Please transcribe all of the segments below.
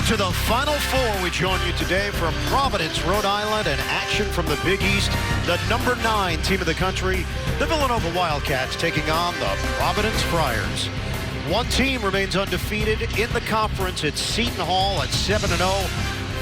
to the Final Four. We join you today from Providence, Rhode Island, and action from the Big East. The number 9 team of the country, the Villanova Wildcats, taking on the Providence Friars. One team remains undefeated in the conference. It's Seton Hall at 7-0.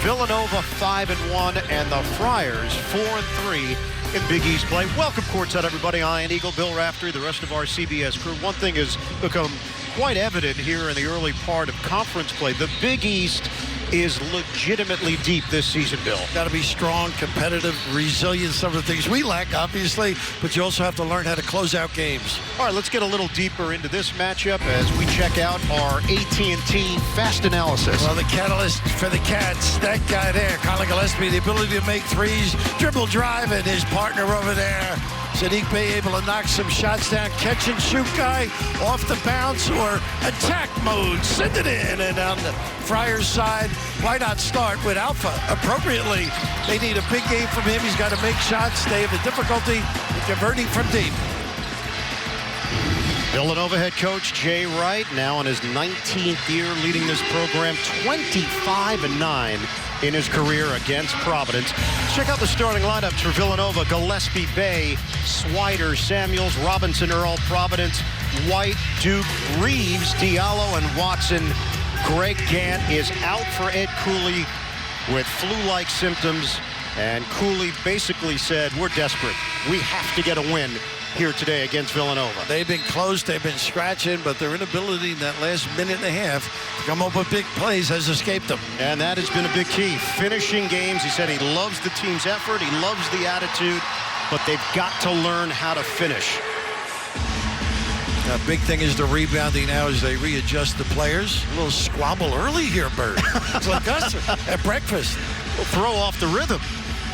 Villanova 5-1, and the Friars 4-3 in Big East play. Welcome courtside, everybody. Ian Eagle, Bill Raftery, the rest of our CBS crew. One thing has become quite evident here in the early part of conference play. The Big East is legitimately deep this season, Bill. Got to be strong, competitive, resilient, some of the things we lack, obviously, but you also have to learn how to close out games. All right, let's get a little deeper into this matchup as we check out our AT&T Fast Analysis. Well, the catalyst for the Cats, that guy there, Colin Gillespie, the ability to make threes, dribble drive, and his partner over there, Sadiq Bey, able to knock some shots down, catch and shoot guy off the bounce or attack mode, send it in. And on the Friars side, why not start with Alpha appropriately? They need a big game from him. He's got to make shots. They have a difficulty in converting from deep. Villanova head coach Jay Wright, now in his 19th year leading this program, 25-9 in his career against Providence. Check out the starting lineups for Villanova: Gillespie, Bey, Swider, Samuels, Robinson, Earl, Providence, White, Duke, Reeves, Diallo, and Watson. Greg Gant is out for Ed Cooley with flu-like symptoms, and Cooley basically said, we're desperate. We have to get a win here today against Villanova. They've been close, they've been scratching, but their inability in that last minute and a half to come up with big plays has escaped them. And that has been a big key. Finishing games, he said he loves the team's effort, he loves the attitude, but they've got to learn how to finish. The big thing is the rebounding now as they readjust the players. A little squabble early here, Bert. It's like us at breakfast. We'll throw off the rhythm.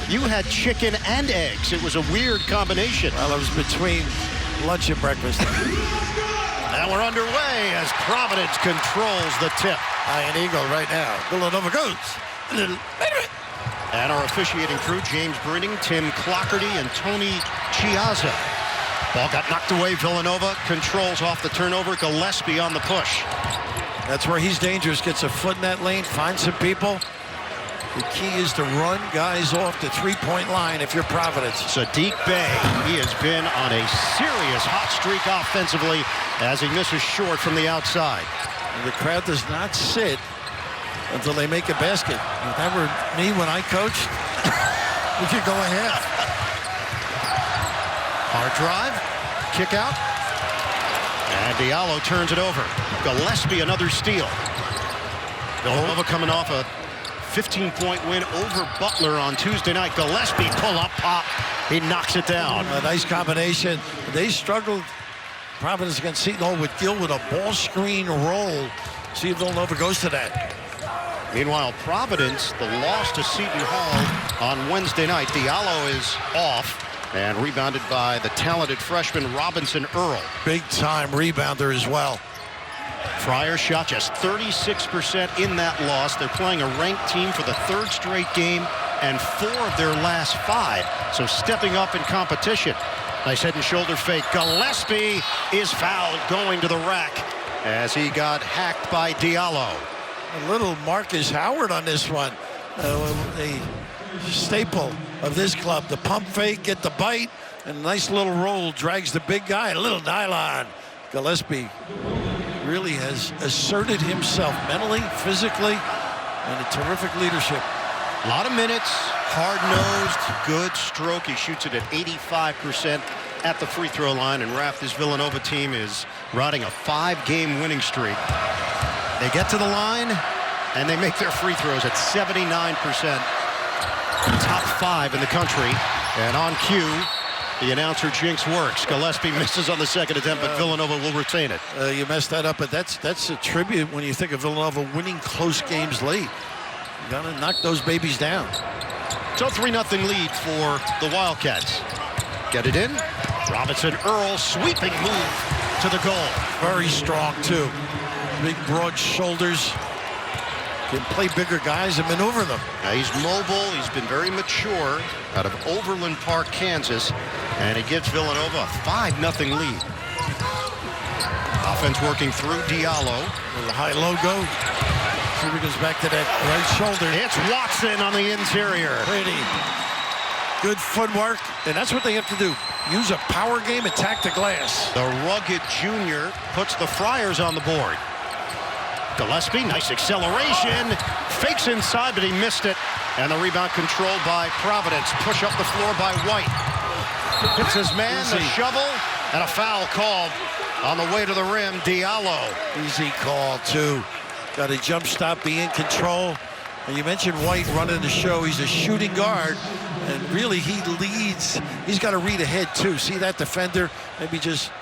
You had chicken and eggs. It was a weird combination. Well, it was between lunch and breakfast. And we're underway as Providence controls the tip. Ian Eagle right now. Villanova goes. And our officiating crew, James Brinning, Tim Clockerty, and Tony Chiazza. Ball got knocked away. Villanova controls off the turnover. Gillespie on the push. That's where he's dangerous. Gets a foot in that lane, finds some people. The key is to run guys off the three-point line if you're Providence. Sadiq Bey, he has been on a serious hot streak offensively as he misses short from the outside. And the crowd does not sit until they make a basket. If that were me when I coached, we could go a half. Hard drive, kick out, and Diallo turns it over. Gillespie, another steal. Villanova coming off a 15-point win over Butler on Tuesday night. Gillespie pull-up pop. He knocks it down. A nice combination. They struggled, Providence against Seton Hall, with Gill with a ball screen roll. See if Villanova goes to that. Meanwhile, Providence, the loss to Seton Hall on Wednesday night. Diallo is off and rebounded by the talented freshman Robinson Earl. Big-time rebounder as well. Friars shot just 36% in that loss. They're playing a ranked team for the 3rd straight game and 4 of their last 5. So stepping up in competition. Nice head and shoulder fake. Gillespie is fouled going to the rack as he got hacked by Diallo. A little Marcus Howard on this one. A staple of this club. The pump fake, get the bite, and a nice little roll drags the big guy. A little nylon. Gillespie really has asserted himself mentally, physically, and a terrific leadership. A lot of minutes, hard-nosed, good stroke. He shoots it at 85% at the free throw line, and Raph, this Villanova team is riding a 5-game winning streak. They get to the line, and they make their free throws at 79%. Top 5 in the country, and on cue, the announcer jinx works. Gillespie misses on the second attempt, but Villanova will retain it. You messed that up, but that's a tribute when you think of Villanova winning close games late. You got to knock those babies down. So 3-0 lead for the Wildcats. Get it in. Robinson Earl, sweeping move to the goal. Very strong, too. Big, broad shoulders. Can play bigger guys and maneuver them. Now he's mobile. He's been very mature out of Overland Park, Kansas. And he gives Villanova a 5-0 lead. Offense working through Diallo. With a high-low go. He goes back to that right shoulder. It's Watson on the interior. Pretty good footwork, and that's what they have to do. Use a power game, attack the glass. The rugged junior puts the Friars on the board. Gillespie, nice acceleration. Fakes inside, but he missed it. And the rebound controlled by Providence. Push up the floor by White. Hits his man, the shovel, and a foul called on the way to the rim. Diallo. Easy call, too. Got a jump stop, be in control. And you mentioned White running the show. He's a shooting guard, and really he leads. He's got to read ahead, too. See that defender? Maybe just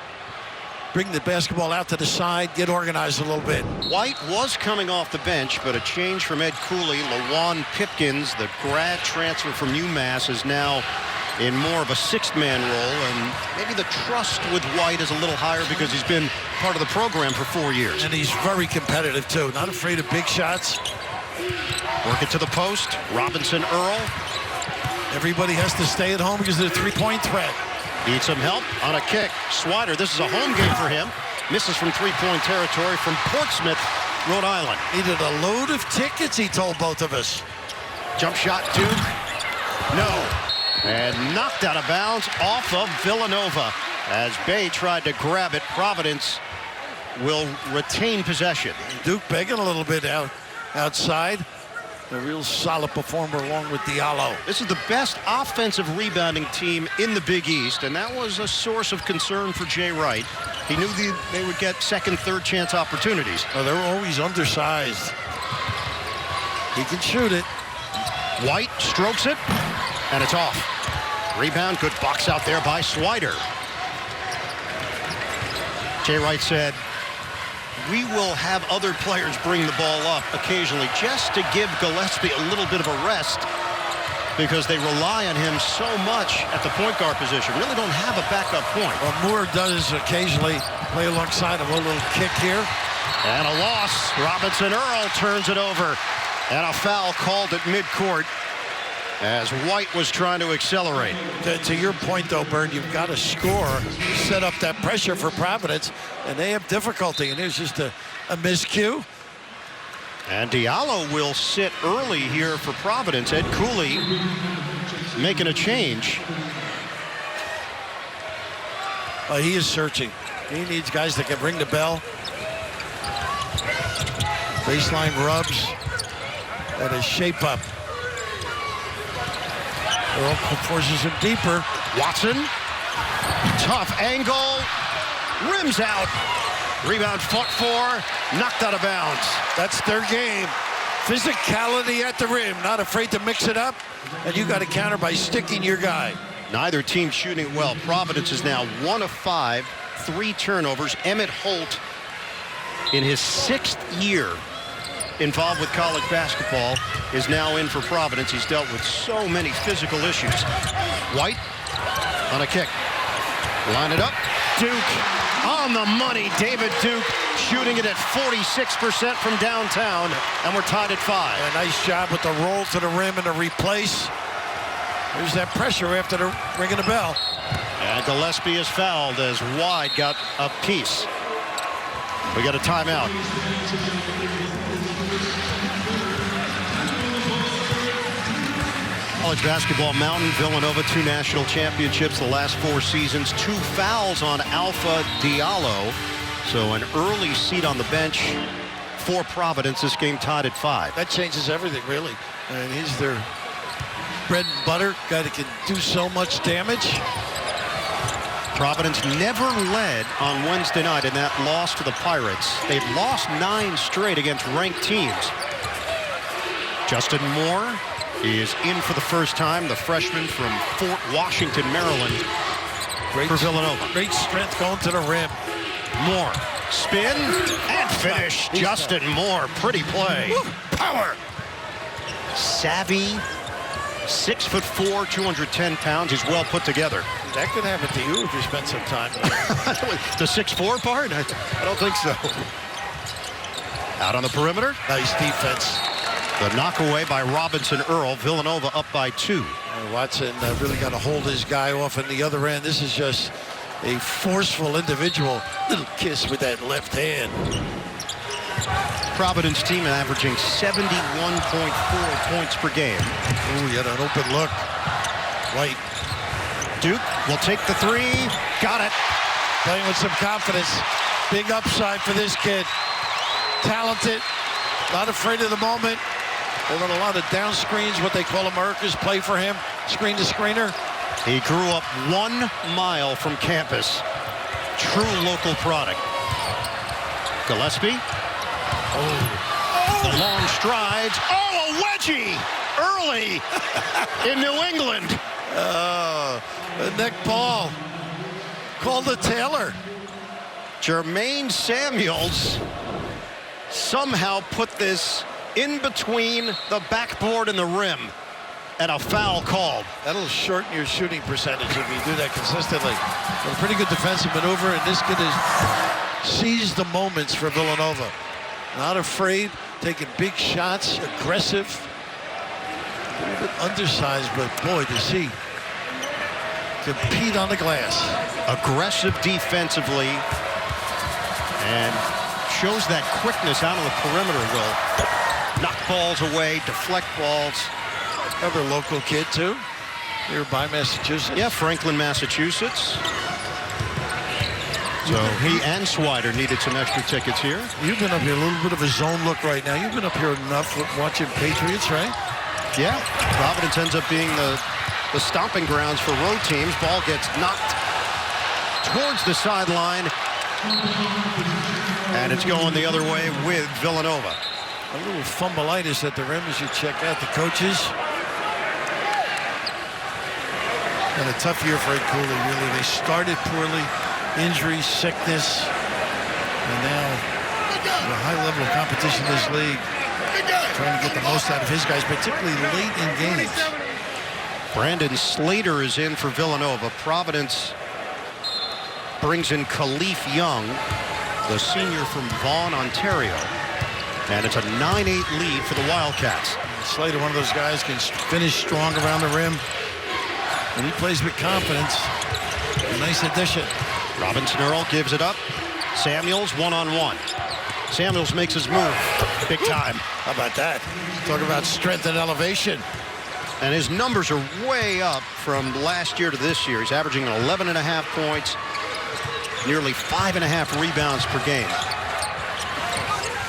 bring the basketball out to the side, get organized a little bit. White was coming off the bench, but a change from Ed Cooley. Lawan Pipkins, the grad transfer from UMass, is now in more of a sixth-man role, and maybe the trust with White is a little higher because he's been part of the program for 4 years. And he's very competitive, too. Not afraid of big shots. Work it to the post. Robinson Earl. Everybody has to stay at home because of the three-point threat. Needs some help on a kick. Swider, this is a home game for him. Misses from three-point territory from Portsmouth, Rhode Island. Needed a load of tickets, he told both of us. Jump shot, Duke. No. And knocked out of bounds off of Villanova. As Bay tried to grab it, Providence will retain possession. Duke begging a little bit outside. A real solid performer along with Diallo. This is the best offensive rebounding team in the Big East, and that was a source of concern for Jay Wright. He knew they would get second, third chance opportunities. Oh, they're always undersized. He can shoot it. White strokes it, and it's off. Rebound, good box out there by Swider. Jay Wright said, "We will have other players bring the ball up occasionally just to give Gillespie a little bit of a rest because they rely on him so much at the point guard position. Really don't have a backup point." Well, Moore does occasionally play alongside him. A little kick here. And a loss. Robinson Earl turns it over. And a foul called at midcourt as White was trying to accelerate. To your point, though, Bird, you've got to score, set up that pressure for Providence, and they have difficulty. And there's just a miscue. And Diallo will sit early here for Providence. Ed Cooley making a change. He is searching. He needs guys that can ring the bell. Baseline rubs. And a shape up. Earl forces him deeper. Watson. Tough angle. Rims out. Rebound fought for. Knocked out of bounds. That's their game. Physicality at the rim. Not afraid to mix it up. And you got to counter by sticking your guy. Neither team shooting it well. Providence is now 1 of 5. 3 turnovers. Emmett Holt, in his 6th year involved with college basketball, is now in for Providence. He's dealt with so many physical issues. White on a kick. Line it up. Duke on the money. David Duke shooting it at 46% from downtown, and we're tied at 5. A nice job with the roll to the rim and the replace. There's that pressure after the ringing the bell. And Gillespie is fouled as Wide got a piece. We got a timeout. College basketball mountain, Villanova, 2 national championships the last 4 seasons, 2 fouls on Alpha Diallo. So an early seat on the bench for Providence. This game tied at 5. That changes everything, really. And he's their bread and butter, guy that can do so much damage. Providence never led on Wednesday night in that loss to the Pirates. They've lost 9 straight against ranked teams. Justin Moore is in for the first time, the freshman from Fort Washington, Maryland, for Villanova. Great strength going to the rim. Moore, spin, and finish. Justin Moore, pretty play. Woo, power. Savvy, 6'4", 210 pounds. He's well put together. That could happen to you if you spend some time. The 6'4" part? I don't think so. Out on the perimeter. Nice defense. The knockaway by Robinson Earl. Villanova up by 2. Watson really got to hold his guy off on the other end. This is just a forceful individual. Little kiss with that left hand. Providence team averaging 71.4 points per game. Ooh, he had an open look. White. Duke will take the three. Got it. Playing with some confidence. Big upside for this kid. Talented. Not afraid of the moment. They run a lot of down screens, what they call America's play for him. Screen to screener. He grew up 1 mile from campus. True local product. Gillespie. The long strides. Oh, a wedgie early in New England. The neck ball. Called the Taylor. Jermaine Samuels somehow put this in between the backboard and the rim, and a foul called. That'll shorten your shooting percentage if you do that consistently. But a pretty good defensive maneuver, and this kid has seized the moments for Villanova. Not afraid, taking big shots, aggressive. A little bit undersized, but boy, does he compete on the glass. Aggressive defensively, and shows that quickness out of the perimeter, Will. Knock balls away, deflect balls. Another local kid, too. Nearby Massachusetts. Yeah, Franklin, Massachusetts. So he and Swider needed some extra tickets here. You've been up here, a little bit of a zone look right now. You've been up here enough watching Patriots, right? Yeah, Providence ends up being the stomping grounds for road teams. Ball gets knocked towards the sideline, and it's going the other way with Villanova. A little fumbleitis at the rim as you check out the coaches. And a tough year for Ed Cooley, really. They started poorly, injury, sickness, and now a high level of competition in this league. Trying to get the most out of his guys, particularly late in games. Brandon Slater is in for Villanova. Providence brings in Khalif Young, the senior from Vaughan, Ontario. And it's a 9-8 lead for the Wildcats. Slater, one of those guys, can finish strong around the rim. And he plays with confidence. A nice addition. Robinson Earl gives it up. Samuels one-on-one. Samuels makes his move. Big time. How about that? Talk about strength and elevation. And his numbers are way up from last year to this year. He's averaging 11.5 points, nearly 5.5 rebounds per game.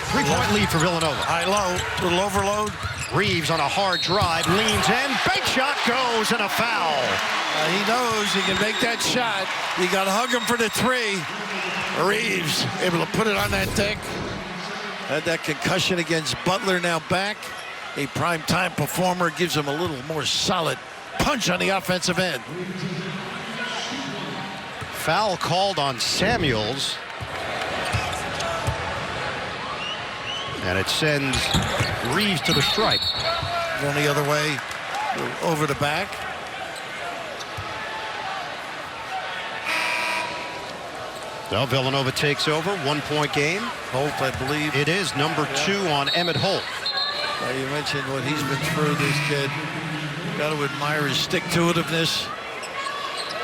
3-point lead for Villanova. High-low, little overload. Reeves on a hard drive, leans in, bank shot goes, and a foul. He knows he can make that shot. You got to hug him for the three. Reeves able to put it on that deck. Had that concussion against Butler, now back. A prime-time performer, gives him a little more solid punch on the offensive end. Foul called on Samuels. And it sends Reeves to the stripe. Going the other way, over the back. Well, Villanova takes over, 1-point game. Holt, I believe. It is number 2 on Emmett Holt. You mentioned what he's been through, this kid. Got to admire his stick-to-itiveness.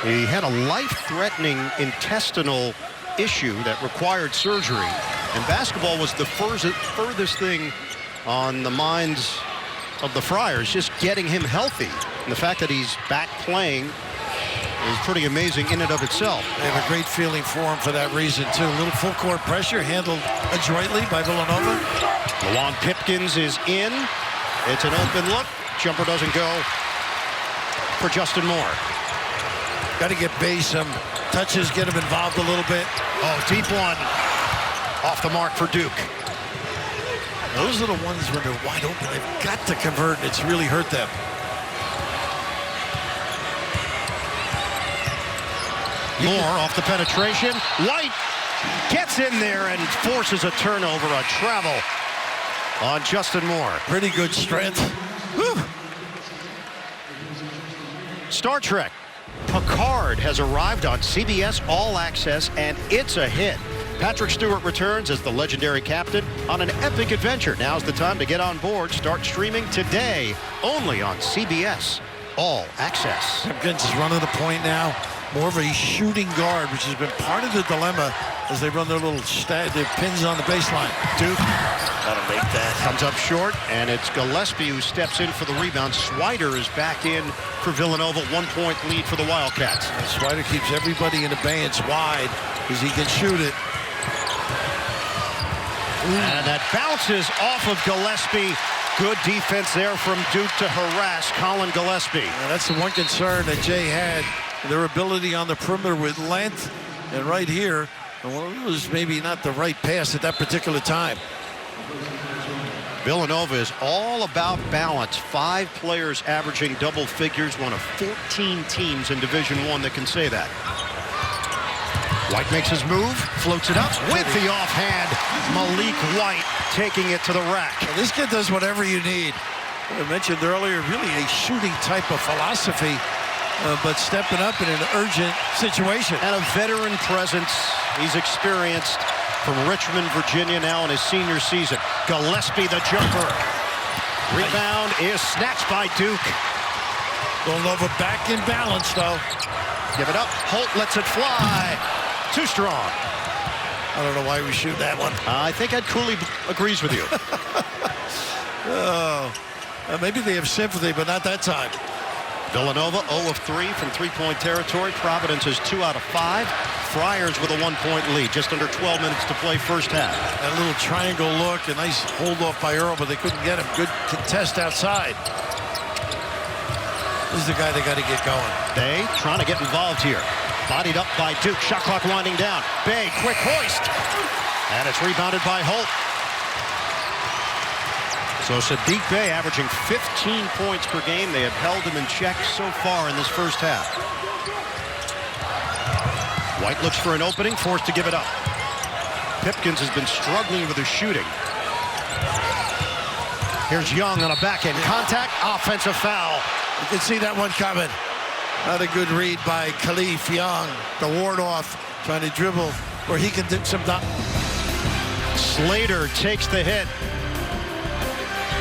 He had a life-threatening intestinal issue that required surgery. And basketball was the furthest thing on the minds of the Friars, just getting him healthy. And the fact that he's back playing is pretty amazing in and of itself. They have a great feeling for him for that reason, too. A little full-court pressure handled adroitly by Villanova. Lawan Pipkins is in. It's an open look. Jumper doesn't go for Justin Moore. Got to get Bay some touches, get him involved a little bit. Oh, deep one. Off the mark for Duke. Those are the ones when they're wide open. They've got to convert. It's really hurt them. Moore off the penetration. White gets in there and forces a turnover, a travel on Justin Moore. Pretty good strength. Whew. Star Trek Picard has arrived on CBS All Access, and it's a hit. Patrick Stewart returns as the legendary captain on an epic adventure. Now's the time to get on board. Start streaming today, only on CBS All Access. Pipkins is running the point now. More of a shooting guard, which has been part of the dilemma as they run their little their pins on the baseline. Duke Gotta make that. Comes up short, and it's Gillespie who steps in for the rebound. Swider is back in for Villanova. 1-point lead for the Wildcats. And Swider keeps everybody in abeyance wide because he can shoot it. And that bounces off of Gillespie. Good defense there from Duke to harass Colin Gillespie. And that's the one concern that Jay had, their ability on the perimeter with length. And right here, it was maybe not the right pass at that particular time. Villanova is all about balance. 5 players averaging double figures, one of 14 teams in Division I that can say that. White makes his move, floats it up with the offhand. Malik White taking it to the rack. Well, this kid does whatever you need. I mentioned earlier, really a shooting type of philosophy, but stepping up in an urgent situation. And a veteran presence. He's experienced from Richmond, Virginia, now in his senior season. Gillespie, the jumper. Rebound is snatched by Duke. Villanova back in balance, though. Give it up. Holt lets it fly. Too strong. I don't know why we shoot that one. I think Ed Cooley agrees with you. Oh, maybe they have sympathy, but not that time. Villanova 0 of 3 from three-point territory. Providence is 2 out of 5. Friars with a 1-point lead. Just under 12 minutes to play first half. That little triangle look, a nice hold off by Earl, but they couldn't get him. Good contest outside. This is the guy they got to get going. Bay trying to get involved here. Bodied up by Duke. Shot clock winding down. Bay, quick hoist. And it's rebounded by Holt. So Sadiq Bey averaging 15 points per game. They have held him in check so far in this first half. White looks for an opening, forced to give it up. Pipkins has been struggling with his shooting. Here's Young on a backhand contact. Offensive foul. You can see that one coming. Not a good read by Khalif Young. The ward off, trying to dribble where he can do some. Slater takes the hit.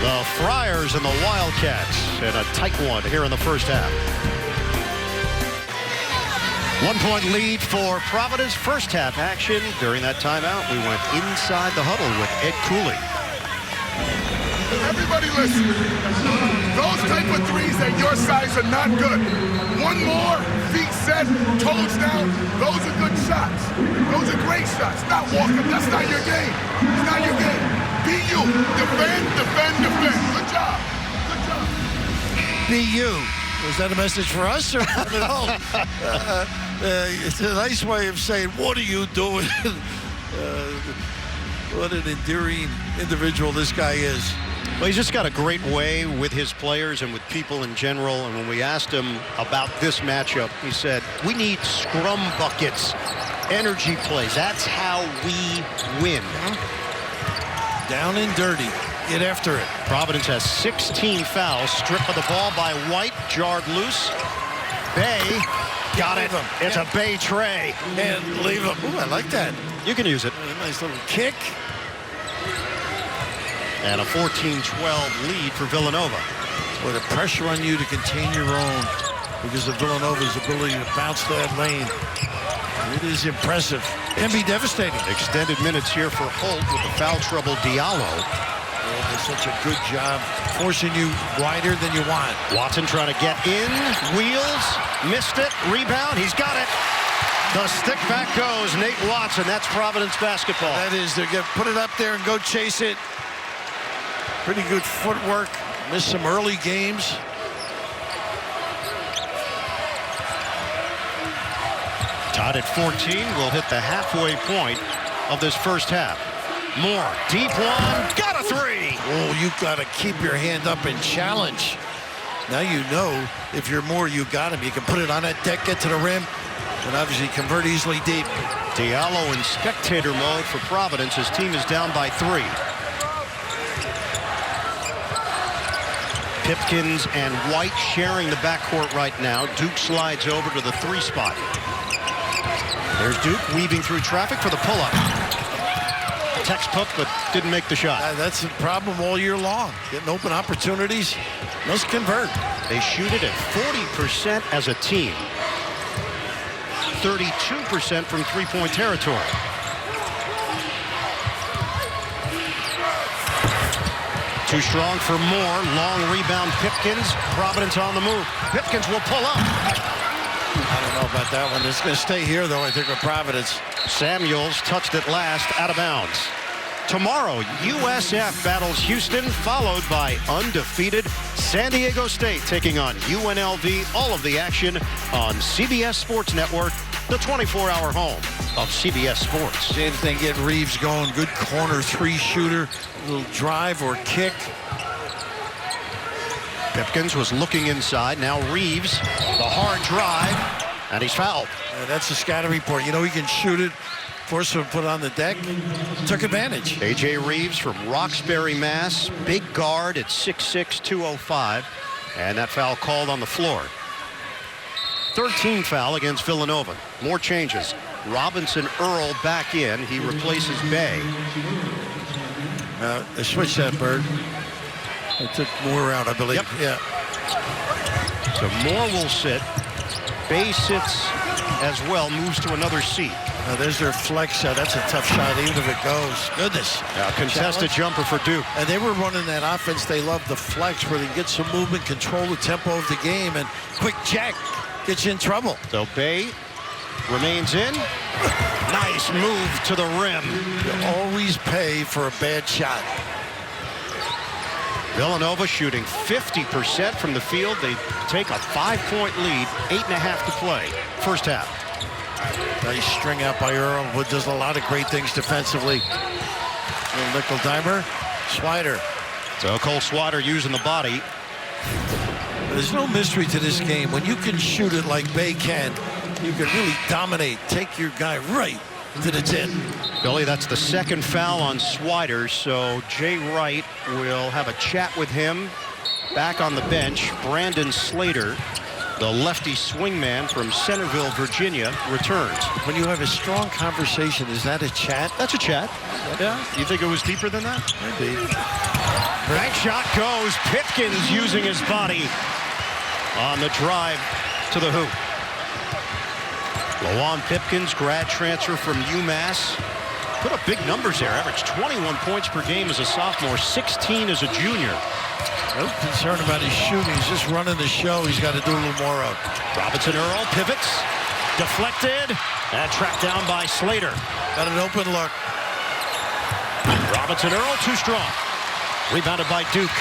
The Friars and the Wildcats in a tight one here in the first half. 1-point lead for Providence. First half action. During that timeout, we went inside the huddle with Ed Cooley. Everybody listen. Those type of threes at your size are not good. One more, feet set, toes down. Those are good shots. Those are great shots. Not walk up. That's not your game. It's not your game. Be you. Defend, defend, defend. Good job. Good job. Be you. Was that a message for us or not at all? It's a nice way of saying, what are you doing? What an endearing individual this guy is. Well, he's just got a great way with his players and with people in general. And when we asked him about this matchup, he said, we need scrum buckets, energy plays. That's how we win. Down and dirty. Get after it. Providence has 16 fouls. Strip of the ball by White. Jarred loose. Bay got it. It's a Bay tray. And leave him. Ooh, I like that. You can use it. A nice little kick. And a 14-12 lead for Villanova. With the pressure on you to contain your own because of Villanova's ability to bounce that lane. It is impressive. Can be devastating. Extended minutes here for Holt with the foul trouble Diallo. Does such a good job forcing you wider than you want. Watson trying to get in. Wheels. Missed it. Rebound. He's got it. The stick back goes. Nate Watson. That's Providence basketball. That is. They're going to put it up there and go chase it. Pretty good footwork. Missed some early games. Tied at 14. We'll hit the halfway point of this first half. Moore. Deep one. Got a three. Oh, you got to keep your hand up and challenge. Now you know if you're Moore, you got him. You can put it on that deck, get to the rim, and obviously convert easily deep. Diallo in spectator mode for Providence. His team is down by 3. Pipkins and White sharing the backcourt right now. Duke slides over to the 3 spot. There's Duke weaving through traffic for the pull-up. Textbook, but didn't make the shot. That's the problem all year long. Getting open opportunities, must convert. They shoot it at 40% as a team. 32% from three-point territory. Too strong for more. Long rebound, Pipkins. Providence on the move. Pipkins will pull up. I don't know about that one. It's going to stay here, though, I think, with Providence. Samuels touched it last, out of bounds. Tomorrow, USF battles Houston, followed by undefeated San Diego State taking on UNLV. All of the action on CBS Sports Network, the 24-hour home of CBS Sports. See if they can get Reeves going. Good corner three shooter. A little drive or kick. Pipkins was looking inside. Now Reeves, the hard drive, and he's fouled. That's the scouting report. You know he can shoot it. Forced him to put it on the deck. Took advantage. A.J. Reeves from Roxbury, Mass. Big guard at 6'6", 205. And that foul called on the floor. 13th foul against Villanova. More changes. Robinson Earl back in. He replaces Bay. They switched that, Bird. They took Moore out, I believe. Yep. Yeah. So Moore will sit. Bay sits as well, moves to another seat. Now there's their flex shot. That's a tough shot, even if it goes. Goodness. Contested jumper for Duke. And they were running that offense. They love the flex where they get some movement, control the tempo of the game, and quick jack gets you in trouble. So Bay remains in. Nice move to the rim. You always pay for a bad shot. Villanova shooting 50% from the field. They take a 5-point lead, 8.5 to play. First half. Nice string out by Earl, who does a lot of great things defensively. Little nickel dimer. Swider. So Cole Swider using the body. There's no mystery to this game. When you can shoot it like Bay can, you can really dominate. Take your guy right to the tin. Billy, that's the second foul on Swider, so Jay Wright will have a chat with him. Back on the bench, Brandon Slater, the lefty swingman from Centerville, Virginia, returns. When you have a strong conversation, is that a chat? That's a chat. Yeah. You think it was deeper than that? Maybe. Bank shot goes. Pipkins using his body on the drive to the hoop. Lawan Pipkins, grad transfer from UMass. Put up big numbers there. Averaged 21 points per game as a sophomore, 16 as a junior. No concern about his shooting. He's just running the show. He's got to do a little more of. Robinson Earl pivots, deflected, and tracked down by Slater. Got an open look. Robinson Earl too strong. Rebounded by Duke.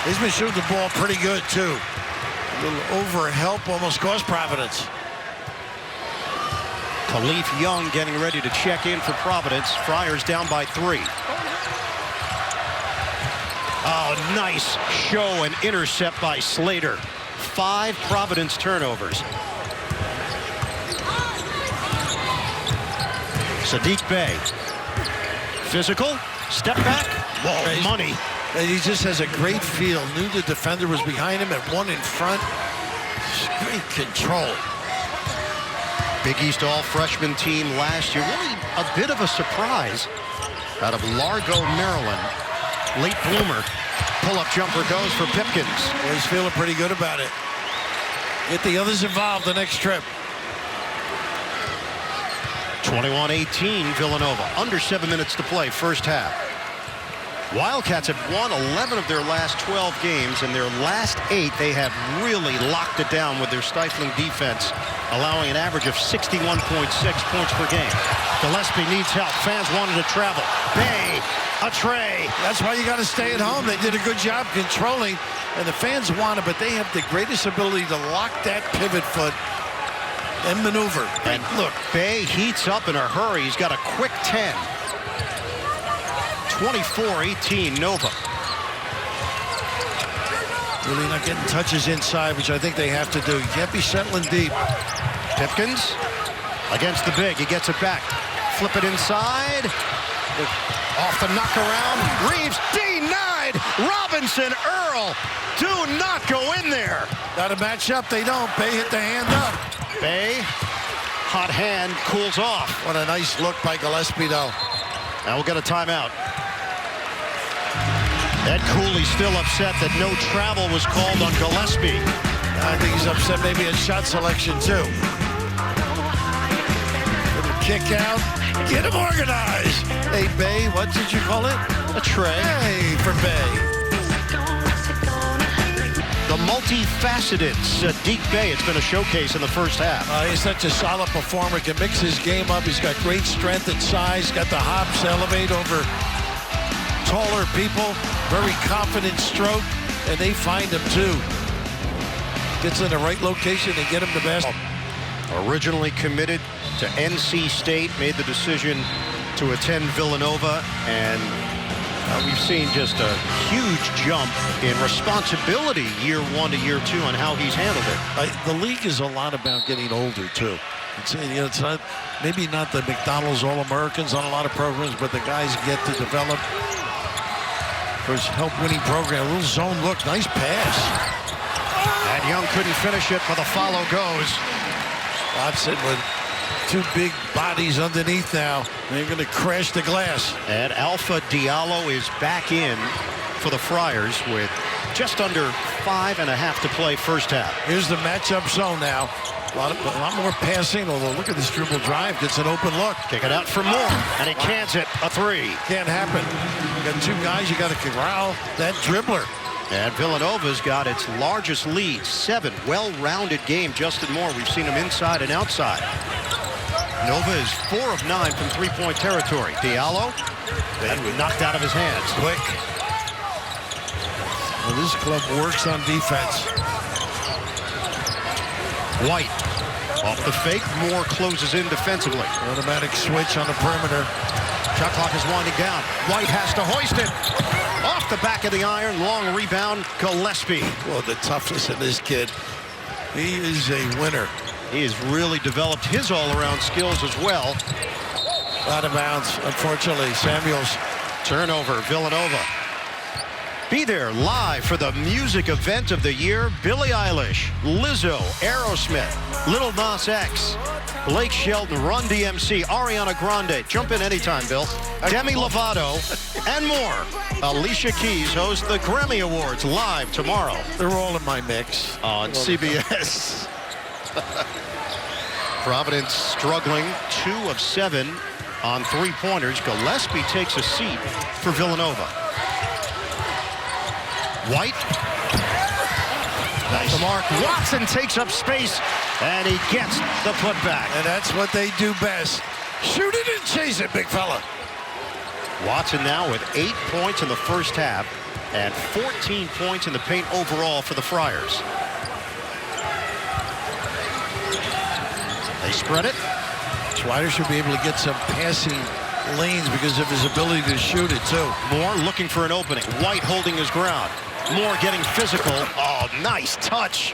He's been shooting the ball pretty good, too. A little over help almost cost Providence. Khalif Young getting ready to check in for Providence. Friars down by 3. Oh, nice show and intercept by Slater. 5 Providence turnovers. Sadiq Bey. Physical. Step back. Whoa, money. And he just has a great feel. Knew the defender was behind him and one in front. Great control. Big East all-freshman team last year. Really a bit of a surprise out of Largo, Maryland. Late bloomer. Pull-up jumper goes for Pipkins. Well, he's feeling pretty good about it. Get the others involved the next trip. 21-18 Villanova. Under 7 minutes to play, first half. Wildcats have won 11 of their last 12 games. In their last 8, they have really locked it down with their stifling defense, allowing an average of 61.6 points per game. Gillespie needs help. Fans wanted to travel. Bay, a tray. That's why you got to stay at home. They did a good job controlling, and the fans want it, but they have the greatest ability to lock that pivot foot and maneuver. And look, Bay heats up in a hurry. He's got a quick 10. 24-18 Nova. Really not getting touches inside, which I think they have to do. You can't be settling deep. Pipkins against the big. He gets it back. Flip it inside. Off the knock around. Reeves denied. Robinson Earl. Do not go in there. Got to match up. They don't. Bay hit the hand up. Bay, hot hand, cools off. What a nice look by Gillespie, though. Now we'll get a timeout. Ed Cooley still upset that no travel was called on Gillespie. I think he's upset maybe at shot selection, too. Little kick out. Get him organized. Hey, Bay, what did you call it? A tray. Hey, for Bay. The multifaceted Saddiq Bey. It's been a showcase in the first half. He's such a solid performer. Can mix his game up. He's got great strength and size. Got the hops to elevate over taller people. Very confident stroke. And they find him, too. Gets in the right location and get him the best. Originally committed to NC State. Made the decision to attend Villanova. And we've seen just a huge jump in responsibility year 1 to year 2 on how he's handled it. The league is a lot about getting older, too. It's not, maybe not the McDonald's All-Americans on a lot of programs, but the guys get to develop for his help-winning program. A little zone look. Nice pass. And Young couldn't finish it, but the follow goes. Watson with 2 big bodies underneath now. They're going to crash the glass. And Alpha Diallo is back in for the Friars with just under 5.5 to play first half. Here's the matchup zone now. A lot more passing, although look at this dribble drive. Gets an open look. Kick it out for Moore, and he cans it. A 3. Can't happen. You got 2 guys. You got to corral that dribbler. And Villanova's got its largest lead. 7. Well-rounded game. Justin Moore, we've seen him inside and outside. Nova is 4 of 9 from three-point territory. Diallo, that knocked out of his hands. Quick. Well, this club works on defense. White off the fake. Moore closes in defensively. Automatic switch on the perimeter. Shot clock is winding down. White has to hoist it. Off the back of the iron. Long rebound. Gillespie. Well, the toughness of this kid. He is a winner. He has really developed his all-around skills as well. Out of bounds, unfortunately. Samuels. Turnover, Villanova. Be there live for the music event of the year. Billie Eilish, Lizzo, Aerosmith, Lil Nas X, Blake Shelton, Run DMC, Ariana Grande. Jump in anytime, Bill. Demi Lovato, and more. Alicia Keys hosts the Grammy Awards live tomorrow. They're all in my mix. On CBS. Providence struggling. 2 of 7 on three-pointers. Gillespie takes a seat for Villanova. White. Nice. The mark. Watson takes up space, and he gets the putback. And that's what they do best. Shoot it and chase it, big fella. Watson now with 8 points in the first half and 14 points in the paint overall for the Friars. They spread it. Swider should be able to get some passing lanes because of his ability to shoot it, too. Moore looking for an opening. White holding his ground. Moore getting physical. Oh, nice touch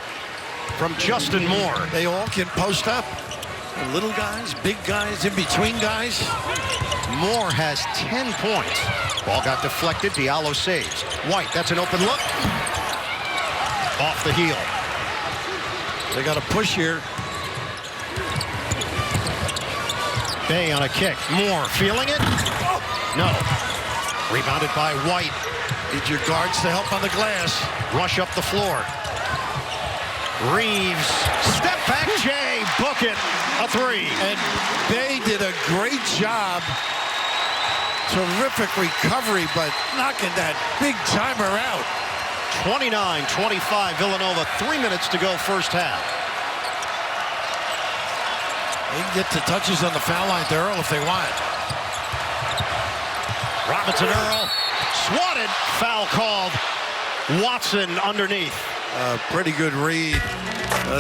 from Justin Moore. They all can post up. Little guys, big guys, in between guys. Moore has 10 points. Ball got deflected. Diallo saves. White, that's an open look. Off the heel. They got a push here. Bey on a kick. Moore feeling it? No. Rebounded by White. Need your guards to help on the glass. Rush up the floor. Reeves. Step back, Jay. Book it. A 3. And Bey did a great job. Terrific recovery, but knocking that big timer out. 29-25 Villanova. 3 minutes to go first half. They can get the touches on the foul line to Earl if they want. Robinson Earl. Swatted. Foul called. Watson underneath. Pretty good read.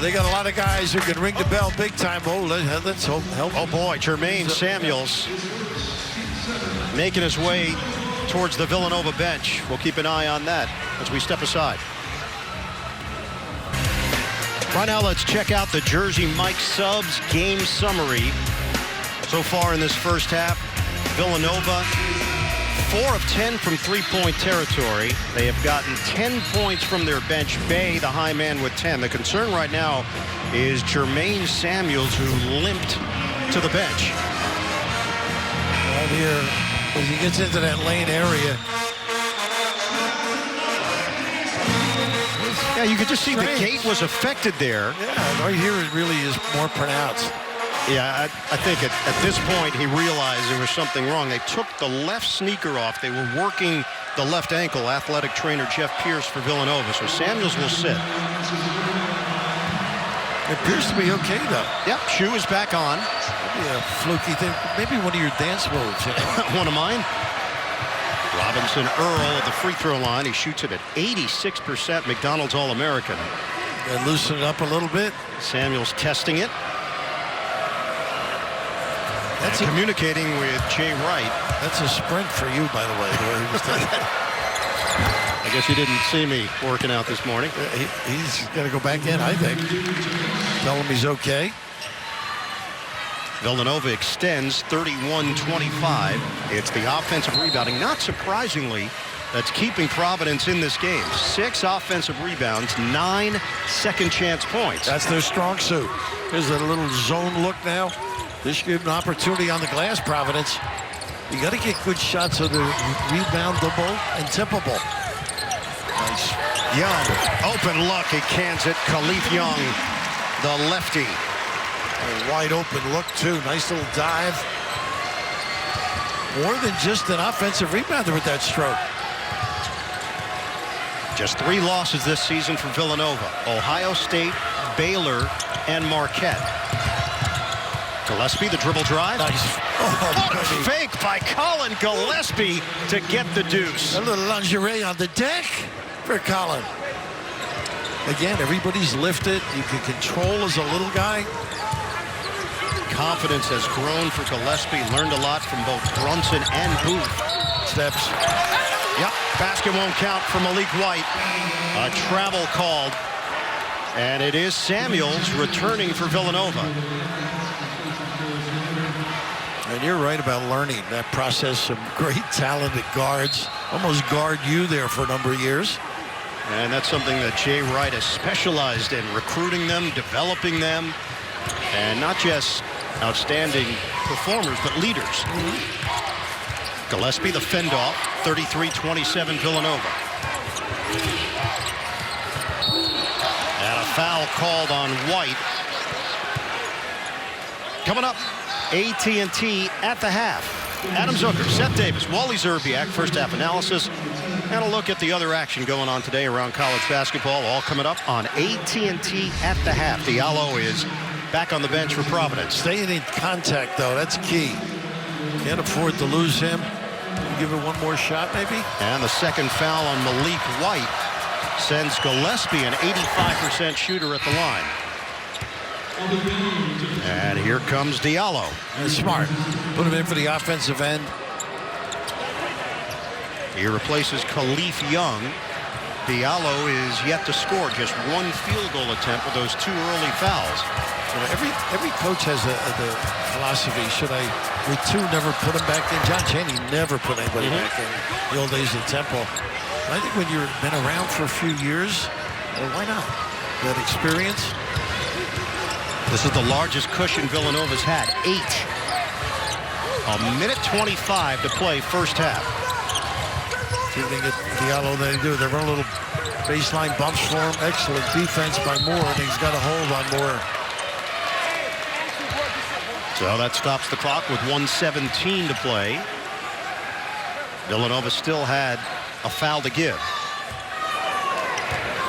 They got a lot of guys who can ring the bell big time. Oh, let's hope. Oh, boy. Jermaine Samuels making his way towards the Villanova bench. We'll keep an eye on that as we step aside. Right now, let's check out the Jersey Mike Subs game summary. So far in this first half, Villanova 4 of 10 from three-point territory. They have gotten 10 points from their bench. Bey, the high man, with 10. The concern right now is Jermaine Samuels, who limped to the bench. Right here, as he gets into that lane area. Yeah, you could just see the gate was affected there. Yeah, right here it really is more pronounced. Yeah, I think at this point he realized there was something wrong. They took the left sneaker off. They were working the left ankle. Athletic trainer Jeff Pierce for Villanova. So Samuels will sit. It appears to be okay, though. Yep, shoe is back on. Maybe a fluky thing. Maybe one of your dance moves. You know? One of mine. Robinson Earl at the free throw line. He shoots it at 86%. McDonald's All-American. And loosen it up a little bit. Samuels testing it. That's communicating with Jay Wright. That's a sprint for you, by the way. The way he was I guess you didn't see me working out this morning. He's going to go back in, I think. Tell him he's okay. Villanova extends 31-25. It's the offensive rebounding. Not surprisingly, that's keeping Providence in this game. 6 offensive rebounds, 9 second chance points. That's their strong suit. There's a little zone look now. This should give an opportunity on the glass, Providence. You got to get good shots so they're reboundable and tippable. Nice. Young, open look. He cans it. Khalif Young, the lefty. A wide open look, too. Nice little dive. More than just an offensive rebounder with that stroke. Just 3 losses this season for Villanova. Ohio State, Baylor, and Marquette. Gillespie, the dribble drive. Nice. What a fake by Colin Gillespie to get the deuce. A little lingerie on the deck for Colin. Again, everybody's lifted. You can control as a little guy. Confidence has grown for Gillespie. Learned a lot from both Brunson and Booth. Steps. Yep, basket won't count for Malik White. A travel called. And it is Samuels returning for Villanova. And you're right about learning that process. Some great talented guards. Almost guard you there for a number of years. And that's something that Jay Wright has specialized in, recruiting them, developing them, and not just outstanding performers, but leaders. Gillespie, the fend-off, 33-27 Villanova. And a foul called on White. Coming up, AT&T at the half. Adam Zucker, Seth Davis, Wally Zerbiak, first half analysis, and a look at the other action going on today around college basketball, all coming up on AT&T at the half. Diallo is back on the bench for Providence. Staying in contact, though, that's key. Can't afford to lose him. Give it one more shot, maybe. And the second foul on Malik White sends Gillespie, an 85% shooter, at the line. And here comes Diallo. That's smart. Put him in for the offensive end. He replaces Khalif Young. Diallo is yet to score, just 1 field goal attempt with those 2 early fouls. You know, every coach has the philosophy, should I, with 2, never put him back in. John Chaney never put anybody back in the old days at Temple. I think when you've been around for a few years, well, why not? That experience. This is the largest cushion Villanova's had, 8. A minute 25 to play first half. See if they get Diallo, they do. They run a little baseline bumps for him. Excellent defense by Moore, and he's got a hold on Moore. So that stops the clock with 1:17 to play. Villanova still had a foul to give.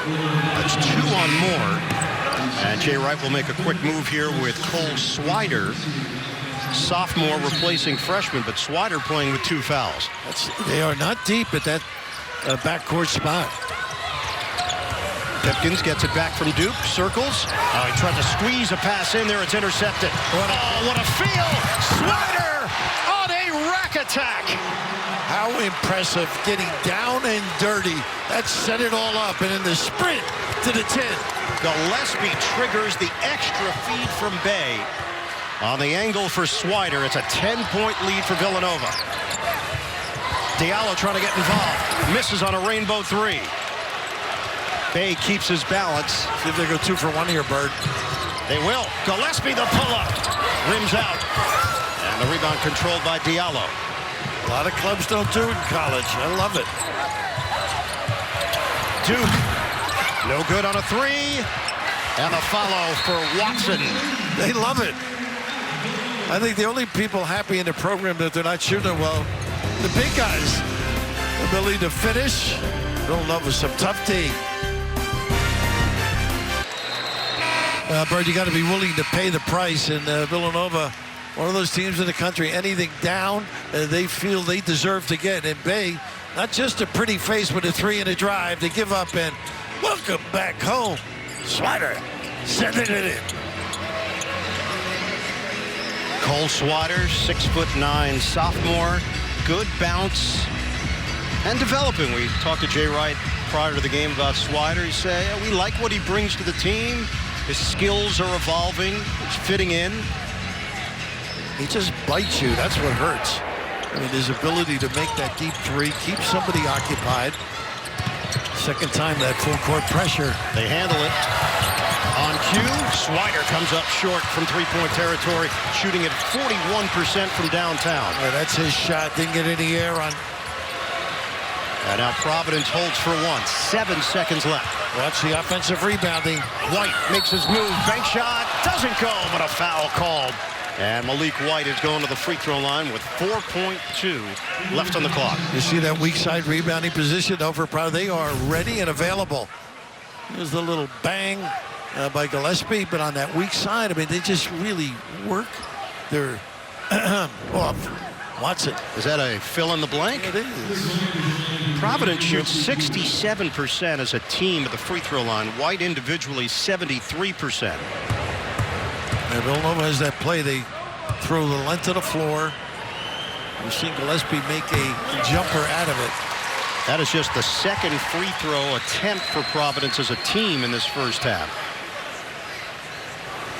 That's 2 on Moore. And Jay Wright will make a quick move here with Cole Swider, sophomore replacing freshman, but Swider playing with 2 fouls. They are not deep at that backcourt spot. Pipkins gets it back from Duke, circles. Oh, he tried to squeeze a pass in there. It's intercepted. What a feel! Swider on a rack attack. How impressive, getting down and dirty. That set it all up, and in the sprint to the 10. Gillespie triggers the extra feed from Bay. On the angle for Swider, it's a 10-point lead for Villanova. Diallo trying to get involved. Misses on a rainbow 3. Bay keeps his balance. See if they go 2 for 1 here, Bird. They will. Gillespie, the pull-up. Rims out. And the rebound controlled by Diallo. A lot of clubs don't do it in college. I love it. Duke, no good on a 3. And the follow for Watson. They love it. I think the only people happy in the program that they're not shooting well, the big guys. Ability to finish. Villanova, some tough D. Bird, you got to be willing to pay the price. And Villanova, one of those teams in the country, anything down, they feel they deserve to get. And Bay, not just a pretty face with a 3 and a drive to give up and welcome back home. Swider sending it in. Cole Swider, 6'9" sophomore, good bounce and developing. We talked to Jay Wright prior to the game about Swider. He said, yeah, we like what he brings to the team. His skills are evolving. He's fitting in. He just bites you. That's what hurts. I mean, his ability to make that deep 3, keep somebody occupied. Second time that full court pressure. They handle it. On cue, Swider comes up short from three-point territory, shooting at 41% from downtown. Right, that's his shot. Didn't get any air on. And now Providence holds for one. 7 seconds left. Watch the offensive rebounding. White makes his move. Bank shot. Doesn't go, but a foul called. And Malik White is going to the free throw line with 4.2 left on the clock. You see that weak side rebounding position over Providence. They are ready and available. Here's the little bang by Gillespie, but on that weak side, I mean, they just really work their Watson. Is that a fill in the blank? It is. Providence shoots 67% as a team at the free throw line. White individually 73%. And Villanova has that play. They throw the length of the floor. We've seen Gillespie make a jumper out of it. That is just the second free throw attempt for Providence as a team in this first half.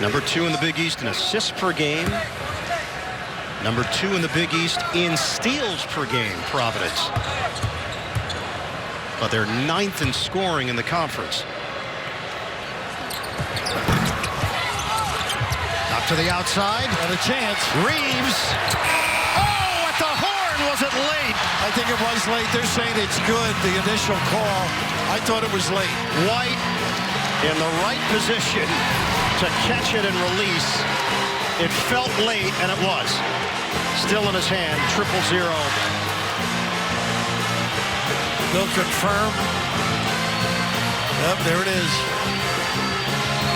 Number 2 in the Big East in assists per game. Number 2 in the Big East in steals per game, Providence. But they're 9th in scoring in the conference. Up to the outside. Got a chance. Reeves. Oh, at the horn. Was it late? I think it was late. They're saying it's good, the initial call. I thought it was late. White in the right position to catch it and release. It felt late, and it was. Still in his hand, 0-0. They'll confirm. Yep, there it is.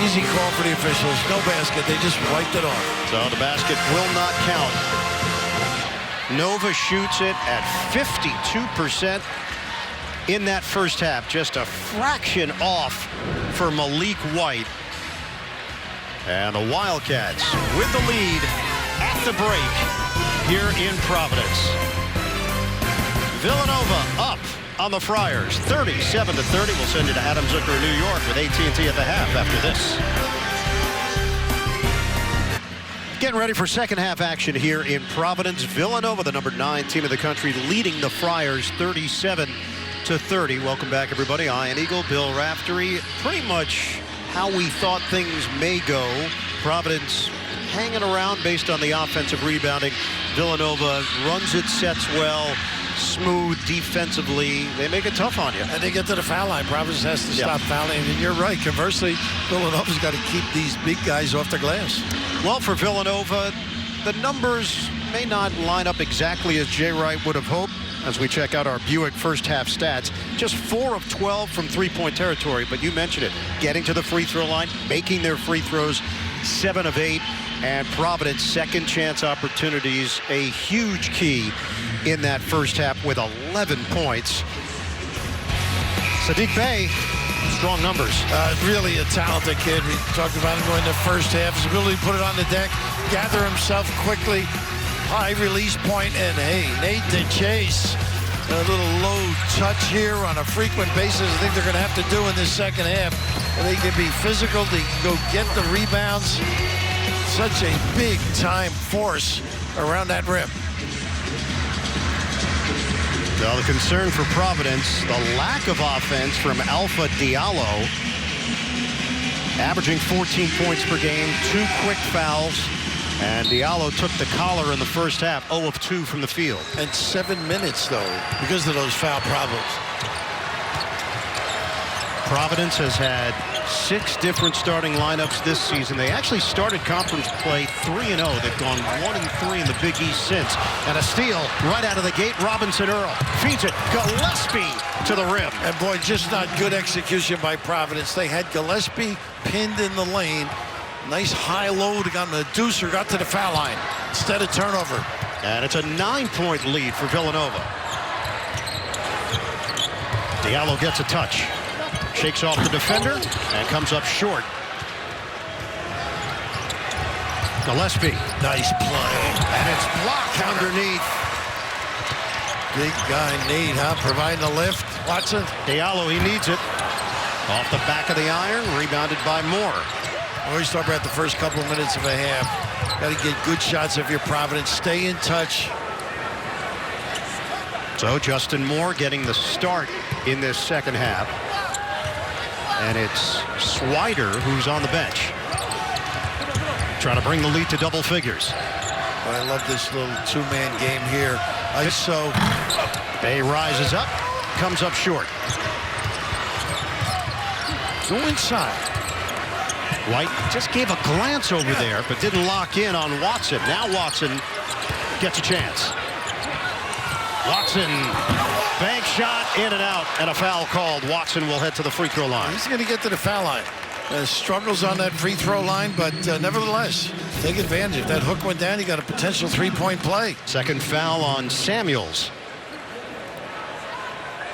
Easy call for the officials. No basket. They just wiped it off. So the basket will not count. Nova shoots it at 52% in that first half. Just a fraction off for Malik White. And the Wildcats with the lead at the break here in Providence. Villanova up on the Friars, 37-30. We'll send you to Adam Zucker in New York with AT&T at the half after this. Getting ready for second half action here in Providence. Villanova, the number 9 team of the country, leading the Friars 37-30. Welcome back, everybody. Ian Eagle, Bill Raftery. Pretty much how we thought things may go. Providence hanging around based on the offensive rebounding. Villanova runs it, sets well, smooth defensively. They make it tough on you. And they get to the foul line. Providence has to stop fouling. And you're right. Conversely, Villanova's got to keep these big guys off the glass. Well, for Villanova, the numbers may not line up exactly as Jay Wright would have hoped as we check out our Buick first half stats. Just 4 of 12 from three-point territory, but you mentioned it. Getting to the free throw line, making their free throws, 7 of 8. And Providence second chance opportunities, a huge key in that first half with 11 points. Sadiq Bey, strong numbers. Really a talented kid. We talked about him going the first half. His ability to put it on the deck, gather himself quickly, high release point, and hey, Nathan Chase, a little low touch here on a frequent basis. I think they're going to have to do in this second half. And they can be physical, they can go get the rebounds. Such a big-time force around that rim. Well, the concern for Providence, the lack of offense from Alpha Diallo. Averaging 14 points per game, 2 quick fouls. And Diallo took the collar in the first half, 0 of 2 from the field. And 7 minutes, though, because of those foul problems. Providence has had 6 different starting lineups this season. They actually started conference play 3-0. They've gone 1-3 in the Big East since. And a steal right out of the gate. Robinson Earl feeds it. Gillespie to the rim. And boy, just not good execution by Providence. They had Gillespie pinned in the lane. Nice high low, got the deucer, got to the foul line instead of turnover. And it's a 9-point lead for Villanova. Diallo gets a touch. Shakes off the defender and comes up short. Gillespie. Nice play. And it's blocked underneath. Big guy Nate, huh? Providing a lift. Watson. Diallo, he needs it. Off the back of the iron, rebounded by Moore. Always talk about the first couple of minutes of a half. Got to get good shots if you're Providence. Stay in touch. So Justin Moore getting the start in this second half. And it's Swider who's on the bench. Trying to bring the lead to double figures. I love this little two-man game here. ISO. Bay rises up, comes up short. Go inside. White just gave a glance over there, but didn't lock in on Watson. Now Watson gets a chance. Watson, bank shot, in and out, and a foul called. Watson will head to the free throw line. He's going to get to the foul line. Struggles on that free throw line, but nevertheless, take advantage. If that hook went down, you got a potential three-point play. Second foul on Samuels.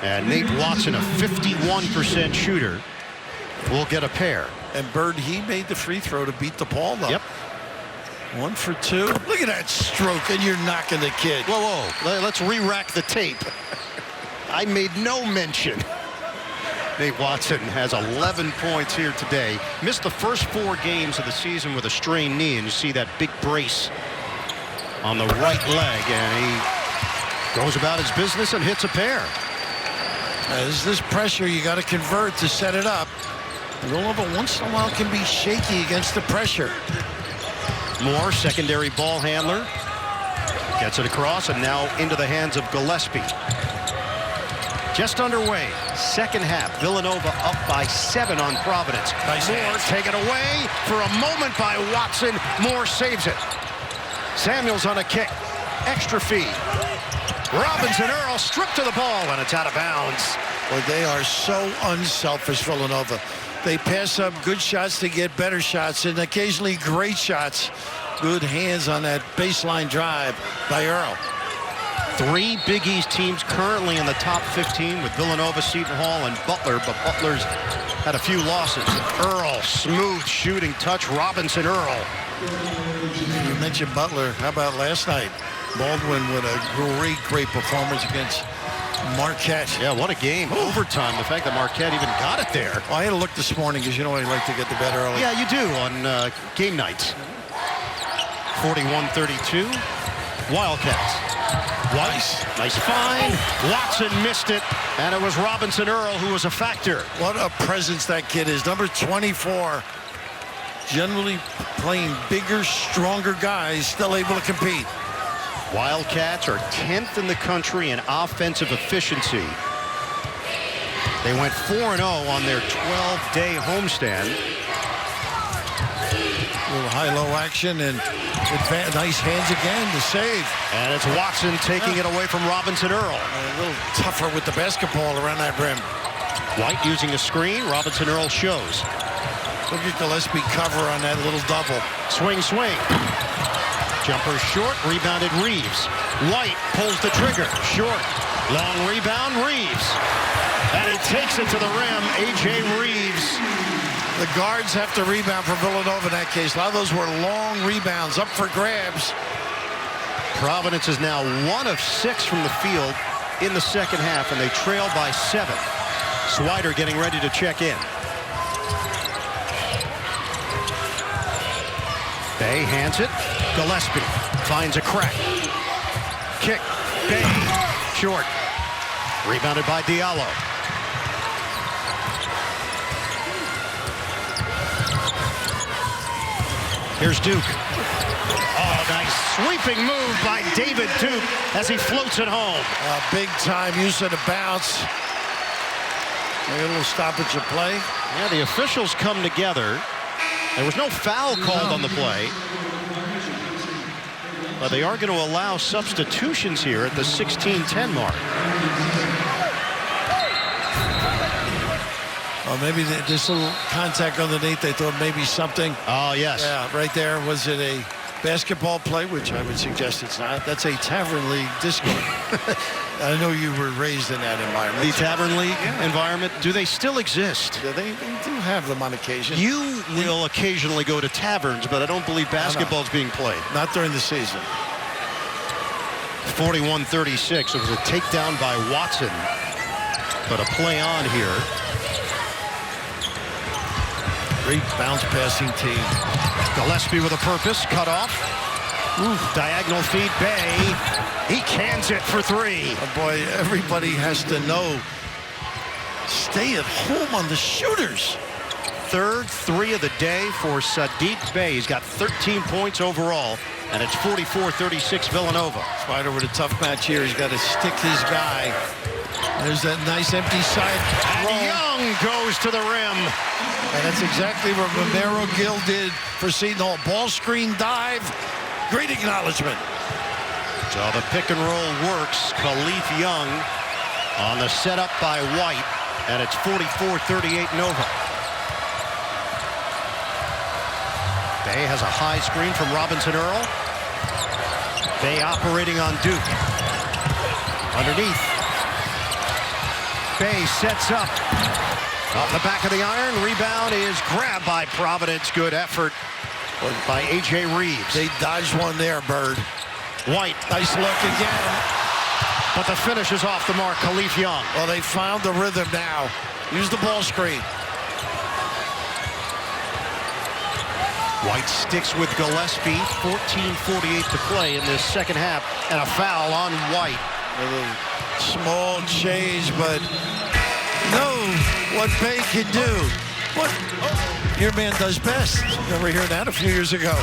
And Nate Watson, a 51% shooter, will get a pair. And Bird, he made the free throw to beat the ball, though. Yep. 1 for 2. Look at that stroke, and you're knocking the kid. Whoa, whoa. Let's re-rack the tape. I made no mention. Nate Watson has 11 points here today. Missed the first 4 games of the season with a strained knee, and you see that big brace on the right leg, and he goes about his business and hits a pair. As this pressure, you got to convert to set it up. Villanova once in a while can be shaky against the pressure. Moore, secondary ball handler, gets it across, and now into the hands of Gillespie. Just underway, second half. Villanova up by 7 on Providence. Nice Moore hands. taken away for a moment by Watson. Moore saves it. Samuels on a kick. Extra feed. Robinson Earl stripped to the ball, and it's out of bounds. Well, they are so unselfish, Villanova. They pass up good shots to get better shots, and occasionally great shots. Good hands on that baseline drive by Earl. 3 Big East teams currently in the top 15 with Villanova, Seton Hall, and Butler, but Butler's had a few losses. Earl, smooth shooting touch. Robinson Earl. You mentioned Butler. How about last night? Baldwin with a great performance against Marquette. Yeah, what a game. Overtime. The fact that Marquette even got it there. Well, I had to look this morning because you know I like to get to bed early. Yeah, you do on game nights. 41-32. Wildcats. Nice find. Watson missed it, and it was Robinson Earl who was a factor. What a presence that kid is. Number 24. Generally playing bigger, stronger guys, still able to compete. Wildcats are 10th in the country in offensive efficiency. They went 4-0 on their 12-day homestand. A little high-low action and nice hands again to save. And it's Watson taking it away from Robinson Earl. A little tougher with the basketball around that rim. White using a screen. Robinson Earl shows. Look at Gillespie cover on that little double. Swing. Jumper short, rebounded Reeves. White pulls the trigger, short. Long rebound, Reeves. And he takes it to the rim, A.J. Reeves. The guards have to rebound for Villanova in that case. A lot of those were long rebounds, up for grabs. Providence is now 1 of 6 from the field in the second half, and they trail by 7. Swider getting ready to check in. Bay hands it. Gillespie finds a crack. Kick. Bay. Short. Rebounded by Diallo. Here's Duke. Oh, nice sweeping move by David Duke as he floats it home. Big time use of the bounce. A little stoppage of play. Yeah, the officials come together. There was no foul called on the play. But they are going to allow substitutions here at the 16-10 mark. Oh, maybe this little contact underneath, they thought maybe something. Oh, yes. Yeah, right there. Was it a basketball play, which I would suggest it's not? That's a Tavern League disco. I know you were raised in that environment. The Tavern League environment, do they still exist? Yeah, they do have them on occasion. You will occasionally go to taverns, but I don't believe basketball's being played. Not during the season. 41-36. It was a takedown by Watson. But a play on here. Great bounce passing team. Gillespie with a purpose. Cut off. Diagonal feed. Bay. He cans it for three. Oh boy, everybody has to know. Stay at home on the shooters. Third three of the day for Sadiq Bey. He's got 13 points overall, and it's 44-36 Villanova. Spider with a tough match here. He's got to stick his guy. There's that nice empty side. And Young goes to the rim. And that's exactly what Romero Gill did for Seton Hall. Ball screen dive. Great acknowledgement. So the pick and roll works. Khalif Young on the setup by White. And it's 44-38 Nova. Bay has a high screen from Robinson Earl. Bay operating on Duke. Underneath. Bay sets up. Off the back of the iron. Rebound is grabbed by Providence. Good effort by A.J. Reeves. They dodged one there, Bird. White. Nice look again. But the finish is off the mark. Khalif Young. Well, they found the rhythm now. Use the ball screen. White sticks with Gillespie. 14:48 to play in this second half. And a foul on White. A little small change, but know what Bay can do. What your man does best. Remember hearing that a few years ago.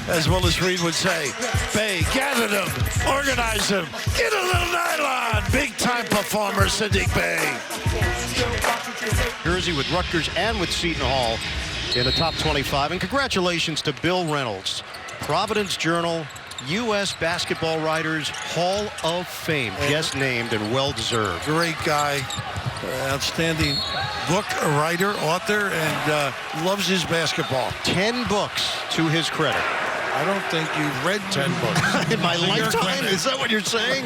As well as Reed would say, Bay, gather them, organize them, get a little nylon. Big-time performer, Sadiq Bey. Jersey with Rutgers and with Seton Hall in the top 25. And congratulations to Bill Reynolds, Providence Journal, U.S. Basketball Writers Hall of Fame. Just named and well-deserved. Great guy. Outstanding book, a writer, author, and loves his basketball. 10 books to his credit. I don't think you've read 10 books. In my lifetime? Is that what you're saying?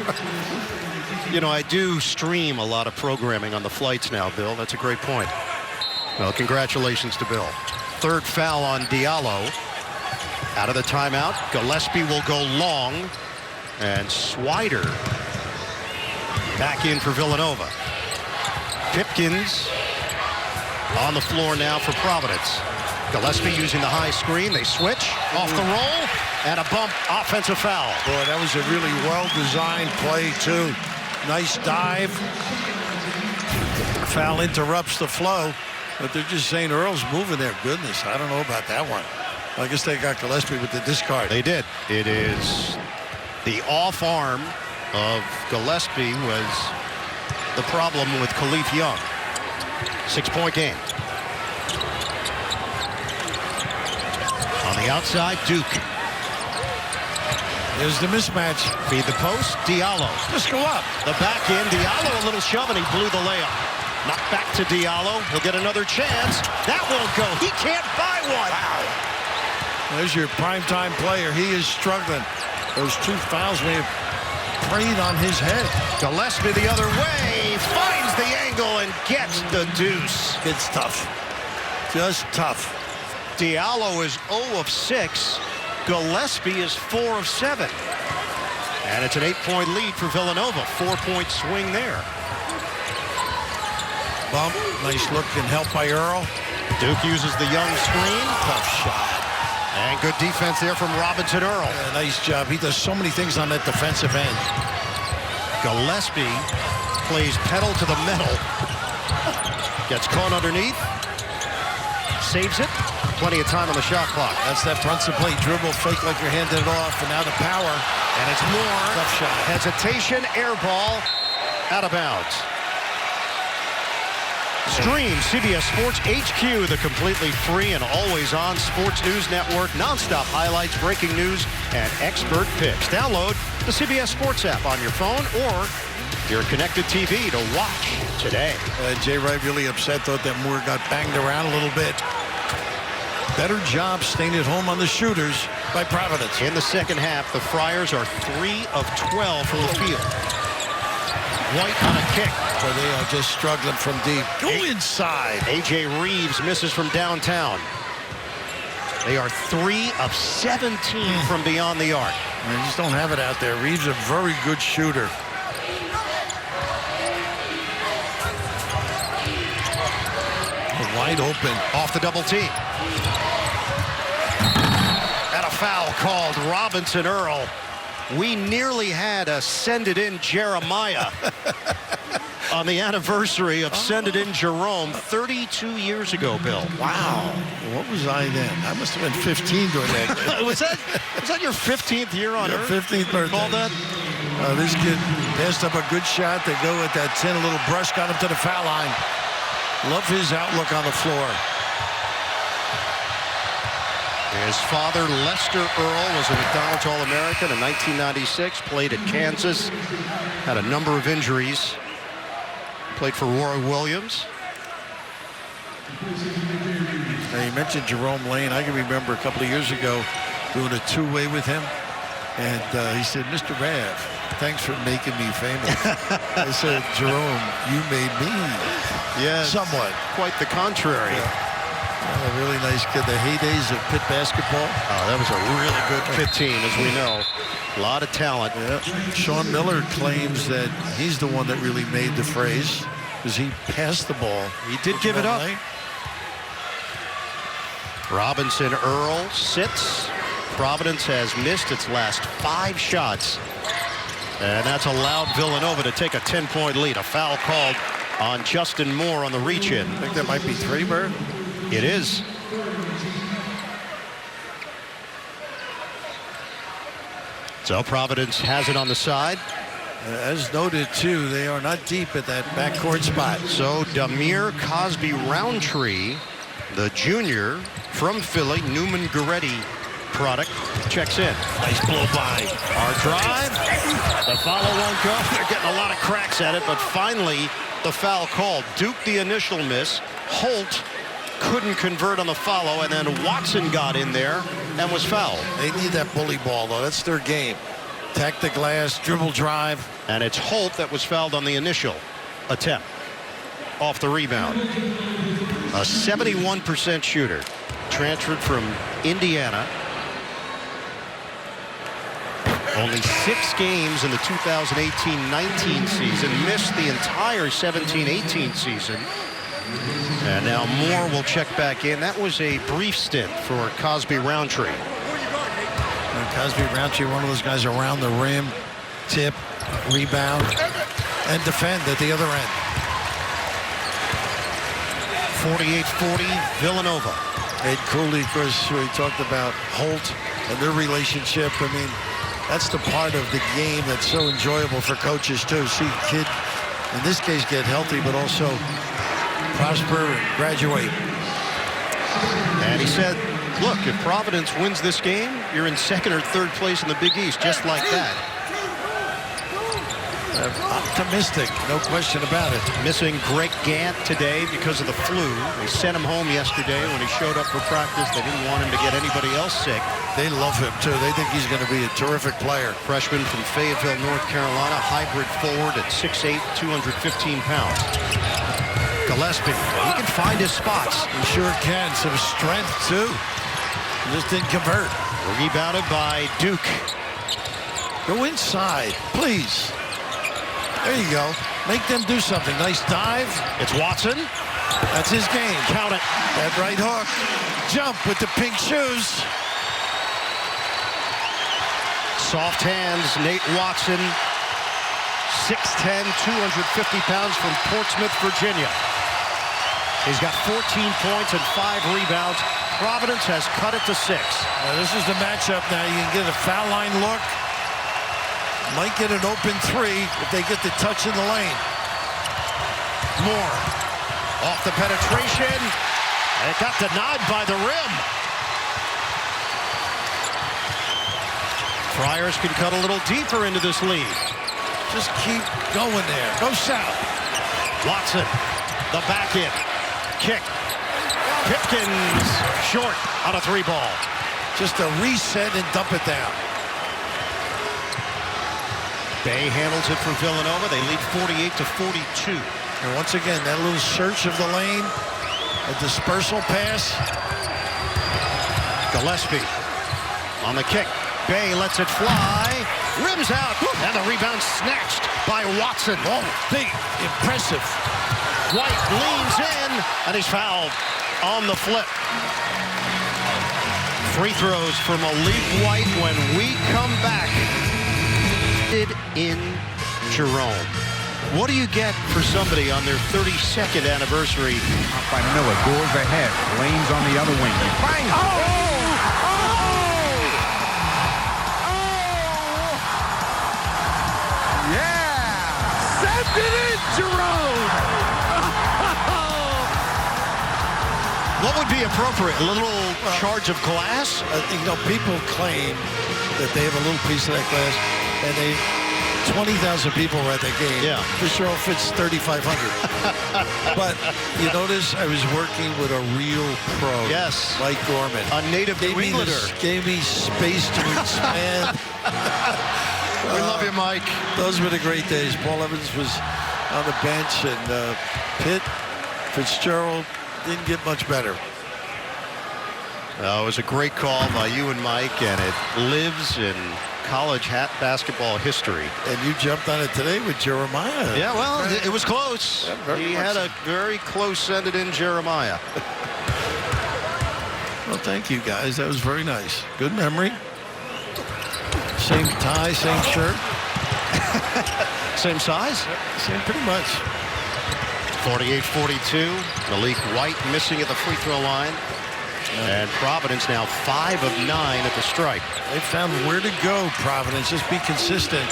You know, I do stream a lot of programming on the flights now, Bill. That's a great point. Well, congratulations to Bill. Third foul on Diallo. Out of the timeout. Gillespie will go long. And Swider back in for Villanova. Pipkins on the floor now for Providence. Gillespie using the high screen. They switch off the roll. And a bump offensive foul. Boy, that was a really well-designed play, too. Nice dive. Foul interrupts the flow. But they're just saying Earl's moving there. Goodness, I don't know about that one. I guess they got Gillespie with the discard. They did. It is the off arm of Gillespie was the problem with Khalif Young. 6-point game. On the outside, Duke. There's the mismatch. Feed the post, Diallo. Just go up. The back end, Diallo a little shove, and he blew the layup. Knocked back to Diallo. He'll get another chance. That won't go. He can't buy one. Wow. There's your primetime player. He is struggling. Those two fouls may have preyed on his head. Gillespie the other way. Finds the angle and gets the deuce. It's tough. Just tough. Diallo is 0 of 6. Gillespie is 4 of 7. And it's an 8-point lead for Villanova. 4-point swing there. Bump. Nice look and help by Earl. Duke uses the Young screen. Tough shot. And good defense there from Robinson Earl. Yeah, nice job. He does so many things on that defensive end. Gillespie plays pedal to the metal. Gets caught underneath. Saves it. Plenty of time on the shot clock. That's that front to play dribble, fake like you're handing it off, and now the power. And it's more. Tough shot. Hesitation, air ball, out of bounds. Stream CBS Sports HQ, the completely free and always-on sports news network. Non-stop highlights, breaking news, and expert picks. Download the CBS Sports app on your phone or your connected TV to watch today. Jay Wright really upset, thought that Moore got banged around a little bit. Better job staying at home on the shooters by Providence. In the second half, the Friars are 3 of 12 from the field. White on a kick. So they are just struggling from deep. Go inside. A.J. Reeves misses from downtown. They are 3 of 17 from beyond the arc. They just don't have it out there. Reeves a very good shooter. Wide open. Off the double team. And a foul called. Robinson Earl. We nearly had a Send It In Jeremiah on the anniversary of Send It In Jerome 32 years ago, Bill. Wow. What was I then? I must have been 15 during that. was that your 15th year on Earth? 15th birthday. Call that? This kid passed up a good shot. They go with that 10, a little brush, got him to the foul line. Love his outlook on the floor. His father, Lester Earl, was a McDonald's All-American in 1996, played at Kansas, had a number of injuries, played for Roy Williams. Now, you mentioned Jerome Lane. I can remember a couple of years ago doing a two-way with him, and he said, "Mr. Rav, thanks for making me famous." I said, "Jerome, you made me." Yes, somewhat. Quite the contrary. Yeah. A really nice kid. The heydays of Pitt basketball. Oh, that was a really good Pitt team, as we know. A lot of talent. Yeah. Sean Miller claims that he's the one that really made the phrase because he passed the ball. He did give it up. Robinson Earl sits. Providence has missed its last 5 shots. And that's allowed Villanova to take a 10-point lead. A foul called on Justin Moore on the reach-in. I think that might be 3, Bird. It is. So Providence has it on the side. As noted, too, they are not deep at that backcourt spot. So Damir Cosby-Roundtree, the junior from Philly, Newman Goretti product, checks in. Nice blow by. Our drive. The follow won't go. They're getting a lot of cracks at it, but finally the foul called. Duke the initial miss. Holt couldn't convert on the follow, and then Watson got in there and was fouled. They need that bully ball, though. That's their game. Attack the glass, dribble drive. And it's Holt that was fouled on the initial attempt. Off the rebound. A 71% shooter. Transferred from Indiana. Only 6 games in the 2018-19 season. Missed the entire 17-18 season. And now Moore will check back in. That was a brief stint for Cosby-Roundtree. Cosby-Roundtree, one of those guys around the rim, tip, rebound, and defend at the other end. 48-40, Villanova. Ed Cooley, of course, we talked about Holt and their relationship. I mean, that's the part of the game that's so enjoyable for coaches, too. See a kid, in this case, get healthy, but also prosper and graduate. And he said, look, if Providence wins this game, you're in 2nd or 3rd place in the Big East, just like that. Optimistic, no question about it. Missing Greg Gant today because of the flu. They sent him home yesterday when he showed up for practice. They didn't want him to get anybody else sick. They love him, too. They think he's going to be a terrific player. Freshman from Fayetteville, North Carolina, hybrid forward at 6'8", 215 pounds. Gillespie, he can find his spots. He sure can. Some strength, too. He just didn't convert. Rebounded by Duke. Go inside, please. There you go. Make them do something. Nice dive. It's Watson. That's his game. Count it. That right hook. Jump with the pink shoes. Soft hands, Nate Watson. 6'10", 250 pounds from Portsmouth, Virginia. He's got 14 points and 5 rebounds. Providence has cut it to 6. Now, this is the matchup now. You can get a foul line look. Might get an open 3 if they get the touch in the lane. Moore. Off the penetration. It got denied by the rim. Friars can cut a little deeper into this lead. Just keep going there. Go south. Watson, the back in. Kick. Pipkins short on a 3-ball. Just a reset and dump it down. Bay handles it for Villanova. They lead 48-42. And once again, that little search of the lane, a dispersal pass. Gillespie on the kick. Bay lets it fly. Rims out. And the rebound snatched by Watson. Oh, big, impressive. White leans in, and he's fouled on the flip. Free throws for Malik White when we come back. In Jerome. What do you get for somebody on their 32nd anniversary? Up by Miller, doors ahead. Lane's on the other wing. He bangs. Yeah! Send it in, Jerome! What would be appropriate? A little charge of glass? You know, people claim that they have a little piece of that glass, and 20,000 people were at that game. Yeah. Fitzgerald fits 3,500. But you notice I was working with a real pro. Yes. Mike Gorman. A native New Englander. Gave me space to expand. We love you, Mike. Those were the great days. Paul Evans was on the bench, and Pitt, Fitzgerald didn't get much better. It was a great call by you and Mike, and it lives in college basketball history. And you jumped on it today with Jeremiah. Yeah, well, it was close. Yeah, he had a very close send-it-in Jeremiah. Well, thank you, guys. That was very nice. Good memory. Same tie, same shirt. Same size? Same, pretty much. 48-42. Malik White missing at the free throw line. And Providence now 5 of 9 at the stripe. They found where to go, Providence. Just be consistent.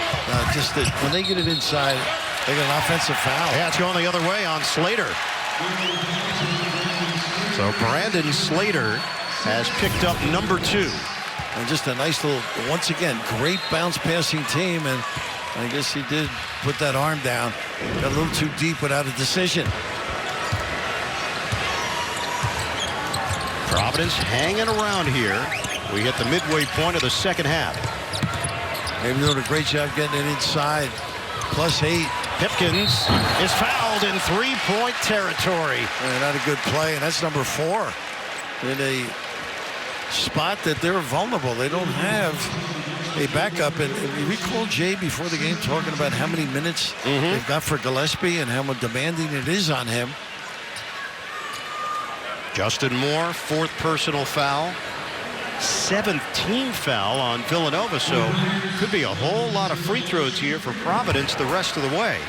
Just that when they get it inside, they get an offensive foul. Yeah, it's going the other way on Slater. So Brandon Slater has picked up number 2. And just a nice little, once again, great bounce passing team. And I guess he did put that arm down. Got a little too deep without a decision. Providence hanging around here. We hit the midway point of the second half. They've doing a great job getting it inside. +8. Pipkins is fouled in three-point territory. And not a good play, and that's number 4. In a spot that they're vulnerable. They don't have a backup. And we recall Jay before the game talking about how many minutes they've got for Gillespie and how much demanding it is on him. Justin Moore, 4th personal foul. 17th foul on Villanova, so could be a whole lot of free throws here for Providence the rest of the way.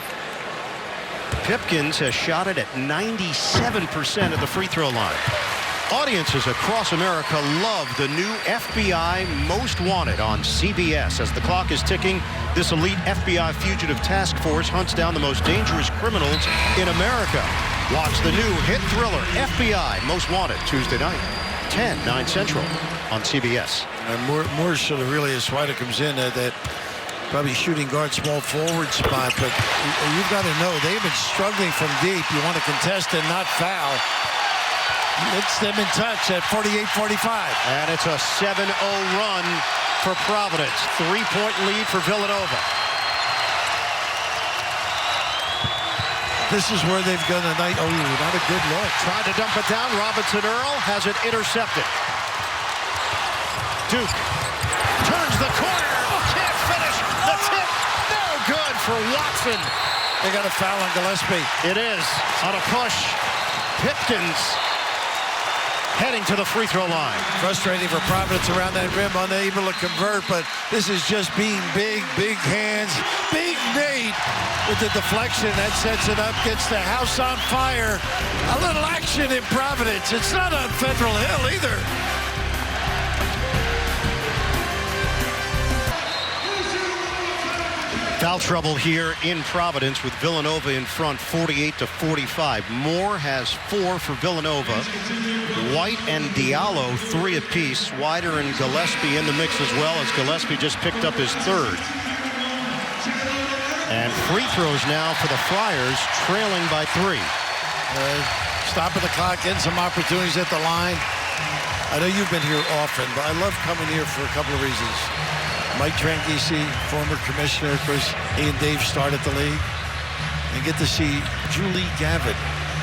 Pipkins has shot it at 97% at the free throw line. Audiences across America love the new FBI Most Wanted on CBS. As the clock is ticking, this elite FBI fugitive task force hunts down the most dangerous criminals in America. Watch the new hit thriller FBI Most Wanted Tuesday night, 9 Central on CBS. And Moore sort of really, as Swider comes in, that probably shooting guard, small forward spot. But you've got to know they've been struggling from deep. You want to contest and not foul. It's them in touch at 48-45. And it's a 7-0 run for Providence. 3-point lead for Villanova. This is where they've got a night. Oh, not a good look. Tried to dump it down. Robinson Earl has it intercepted. Duke turns the corner. Can't finish. The tip. No good for Watson. They got a foul on Gillespie. It is on a push. Pipkins heading to the free throw line. Frustrating for Providence around that rim, unable to convert, but this is just being big hands. Big Nate with the deflection. That sets it up, gets the house on fire. A little action in Providence. It's not on Federal Hill either. Foul trouble here in Providence with Villanova in front 48-45. Moore has 4 for Villanova. White and Diallo 3 apiece. Swider and Gillespie in the mix as well, as Gillespie just picked up his 3rd. And free throws now for the Friars, trailing by 3. Stopping the clock, getting some opportunities at the line. I know you've been here often, but I love coming here for a couple of reasons. Mike Tranghese, former commissioner, of course, he and Dave started the league. And get to see Julie Gavin.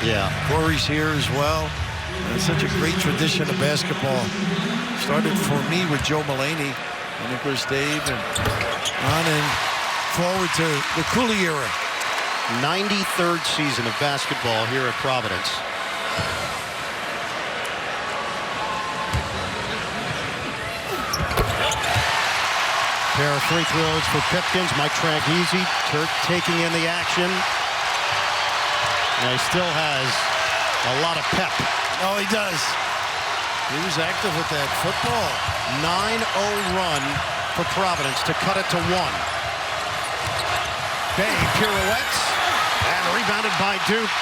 Yeah. Corey's here as well. And it's such a great tradition of basketball. Started for me with Joe Mulaney, and of course Dave, and on and forward to the Cooley era. 93rd season of basketball here at Providence. Pair of free throws for Pipkins. Mike Tranghese, Turk taking in the action. And he still has a lot of pep. Oh, he does. He was active with that football. 9-0 run for Providence to cut it to 1. Bay pirouettes and rebounded by Duke.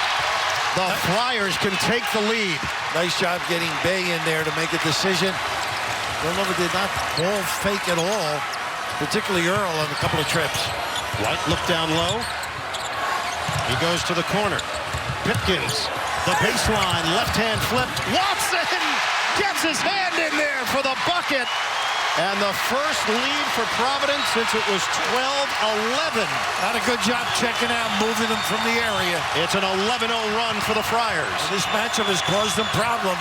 The Friars can take the lead. Nice job getting Bay in there to make a decision. Villanova did not ball fake at all, particularly Earl on a couple of trips. White looked down low. He goes to the corner. Pipkins, the baseline, left-hand flip. Watson gets his hand in there for the bucket. And the first lead for Providence since it was 12-11. Had a good job checking out, moving them from the area. It's an 11-0 run for the Friars. This matchup has caused them problems.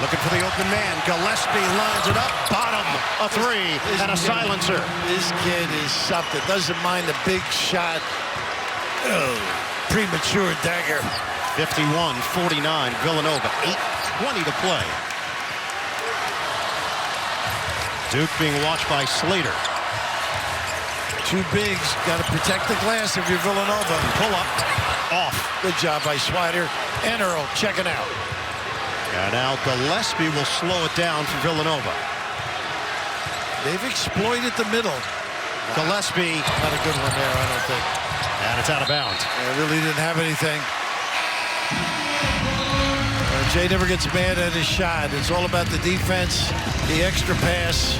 Looking for the open man. Gillespie lines it up. Bottom, a 3, and a silencer. This kid is something. Doesn't mind the big shot. Oh, premature dagger. 51-49, Villanova. 8:20 to play. Duke being watched by Slater. 2 bigs. Got to protect the glass if you're Villanova. Pull up. Off. Good job by Swider and Earl checking out. And now Gillespie will slow it down for Villanova. They've exploited the middle. Gillespie. Not a good one there, I don't think. And it's out of bounds. Yeah, really didn't have anything. Jay never gets mad at his shot. It's all about the defense, the extra pass.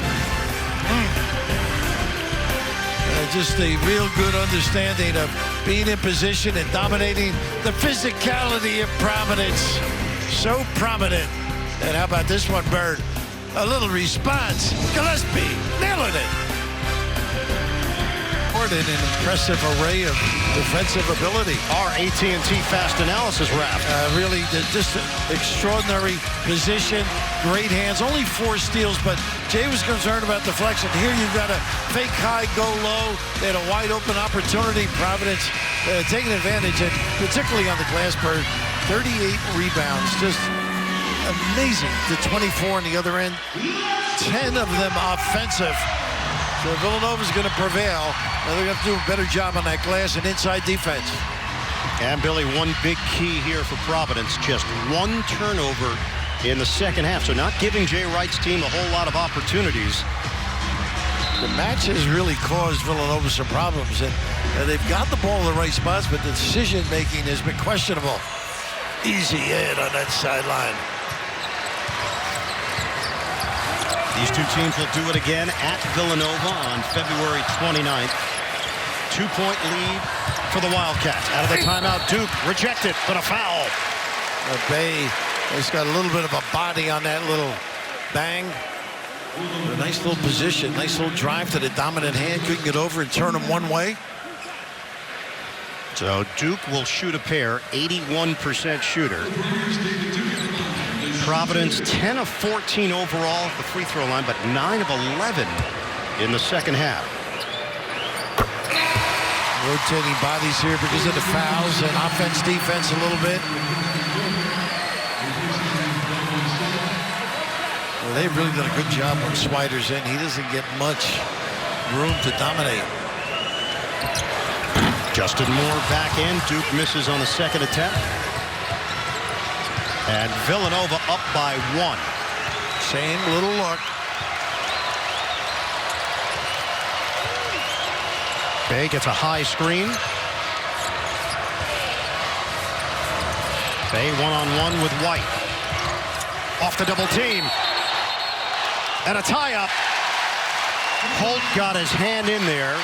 Just a real good understanding of being in position and dominating the physicality of Providence. So prominent. And how about this one, Bird? A little response. Gillespie nailing it. An impressive array of defensive ability. Our AT&T Fast Analysis raft. Really, just an extraordinary position, great hands. Only 4 steals, but Jay was concerned about deflection. Here you've got a fake high, go low. They had a wide open opportunity. Providence taking advantage, and particularly on the glass, Bird. 38 rebounds, just amazing. The 24 on the other end, 10 of them offensive. So Villanova's going to prevail. Now they're going to have to do a better job on that glass and inside defense. And Billy, one big key here for Providence, just 1 turnover in the second half. So not giving Jay Wright's team a whole lot of opportunities. The match has really caused Villanova some problems. And they've got the ball in the right spots, but the decision-making has been questionable. Easy hit on that sideline. These 2 teams will do it again at Villanova on February 29th. 2-point lead for the Wildcats. Out of the timeout, Duke rejected, but a foul. Bay has got a little bit of a body on that little bang. A nice little position, nice little drive to the dominant hand. Couldn't get over and turn him one way. So Duke will shoot a pair, 81% shooter. Providence 10 of 14 overall at the free throw line, but 9 of 11 in the second half. Rotating bodies here because of the fouls and offense, defense a little bit. Well, they've really done a good job when Swider's in. He doesn't get much room to dominate. Justin Moore back in. Duke misses on the second attempt. And Villanova up by 1. Same little look. Bay gets a high screen. Bay one-on-one with White. Off the double team. And a tie-up. Holt got his hand in there.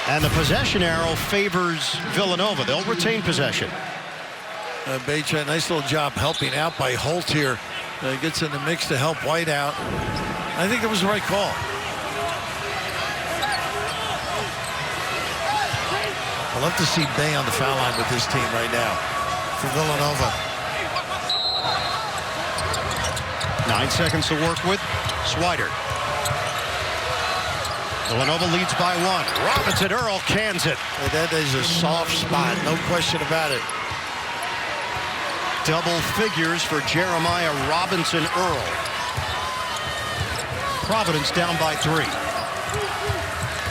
And the possession arrow favors Villanova. They'll retain possession. Bay tried a nice little job helping out by Holt here. Gets in the mix to help White out. I think it was the right call. I'd love to see Bay on the foul line with this team right now for Villanova. 9 seconds to work with. Swider. Villanova leads by 1. Robinson Earl cans it. That is a soft spot, no question about it. Double figures for Jeremiah Robinson Earl. Providence down by 3.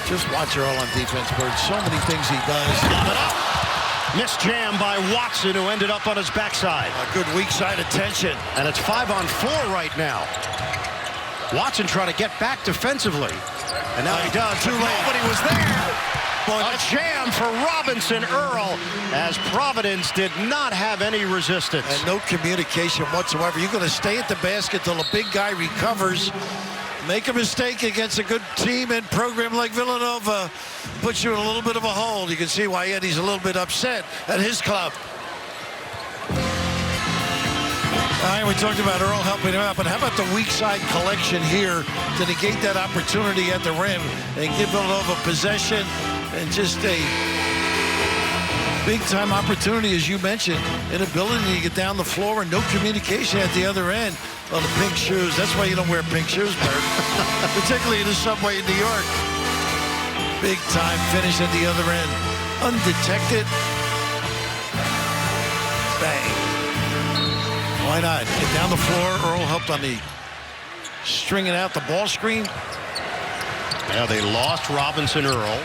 Just watch Earl on defense, Bird. So many things he does. Lob it up. Missed jam by Watson, who ended up on his backside. A good weak side attention. And it's 5-on-4 right now. Watson trying to get back defensively. And now he does. Too late. Nobody was there. A jam for Robinson Earl, as Providence did not have any resistance. And no communication whatsoever. You're going to stay at the basket till the big guy recovers. Make a mistake against a good team and program like Villanova, puts you in a little bit of a hole. You can see why Eddie's a little bit upset at his club. All right, we talked about Earl helping him out, but how about the weak side collection here to negate that opportunity at the rim and give Villanova possession and just a big-time opportunity, as you mentioned, inability to get down the floor and no communication at the other end. Well, the pink shoes, that's why you don't wear pink shoes, Bert. Particularly in the subway in New York. Big-time finish at the other end. Undetected. Bang. Why not? Get down the floor. Earl helped on the stringing out the ball screen. Now they lost Robinson Earl.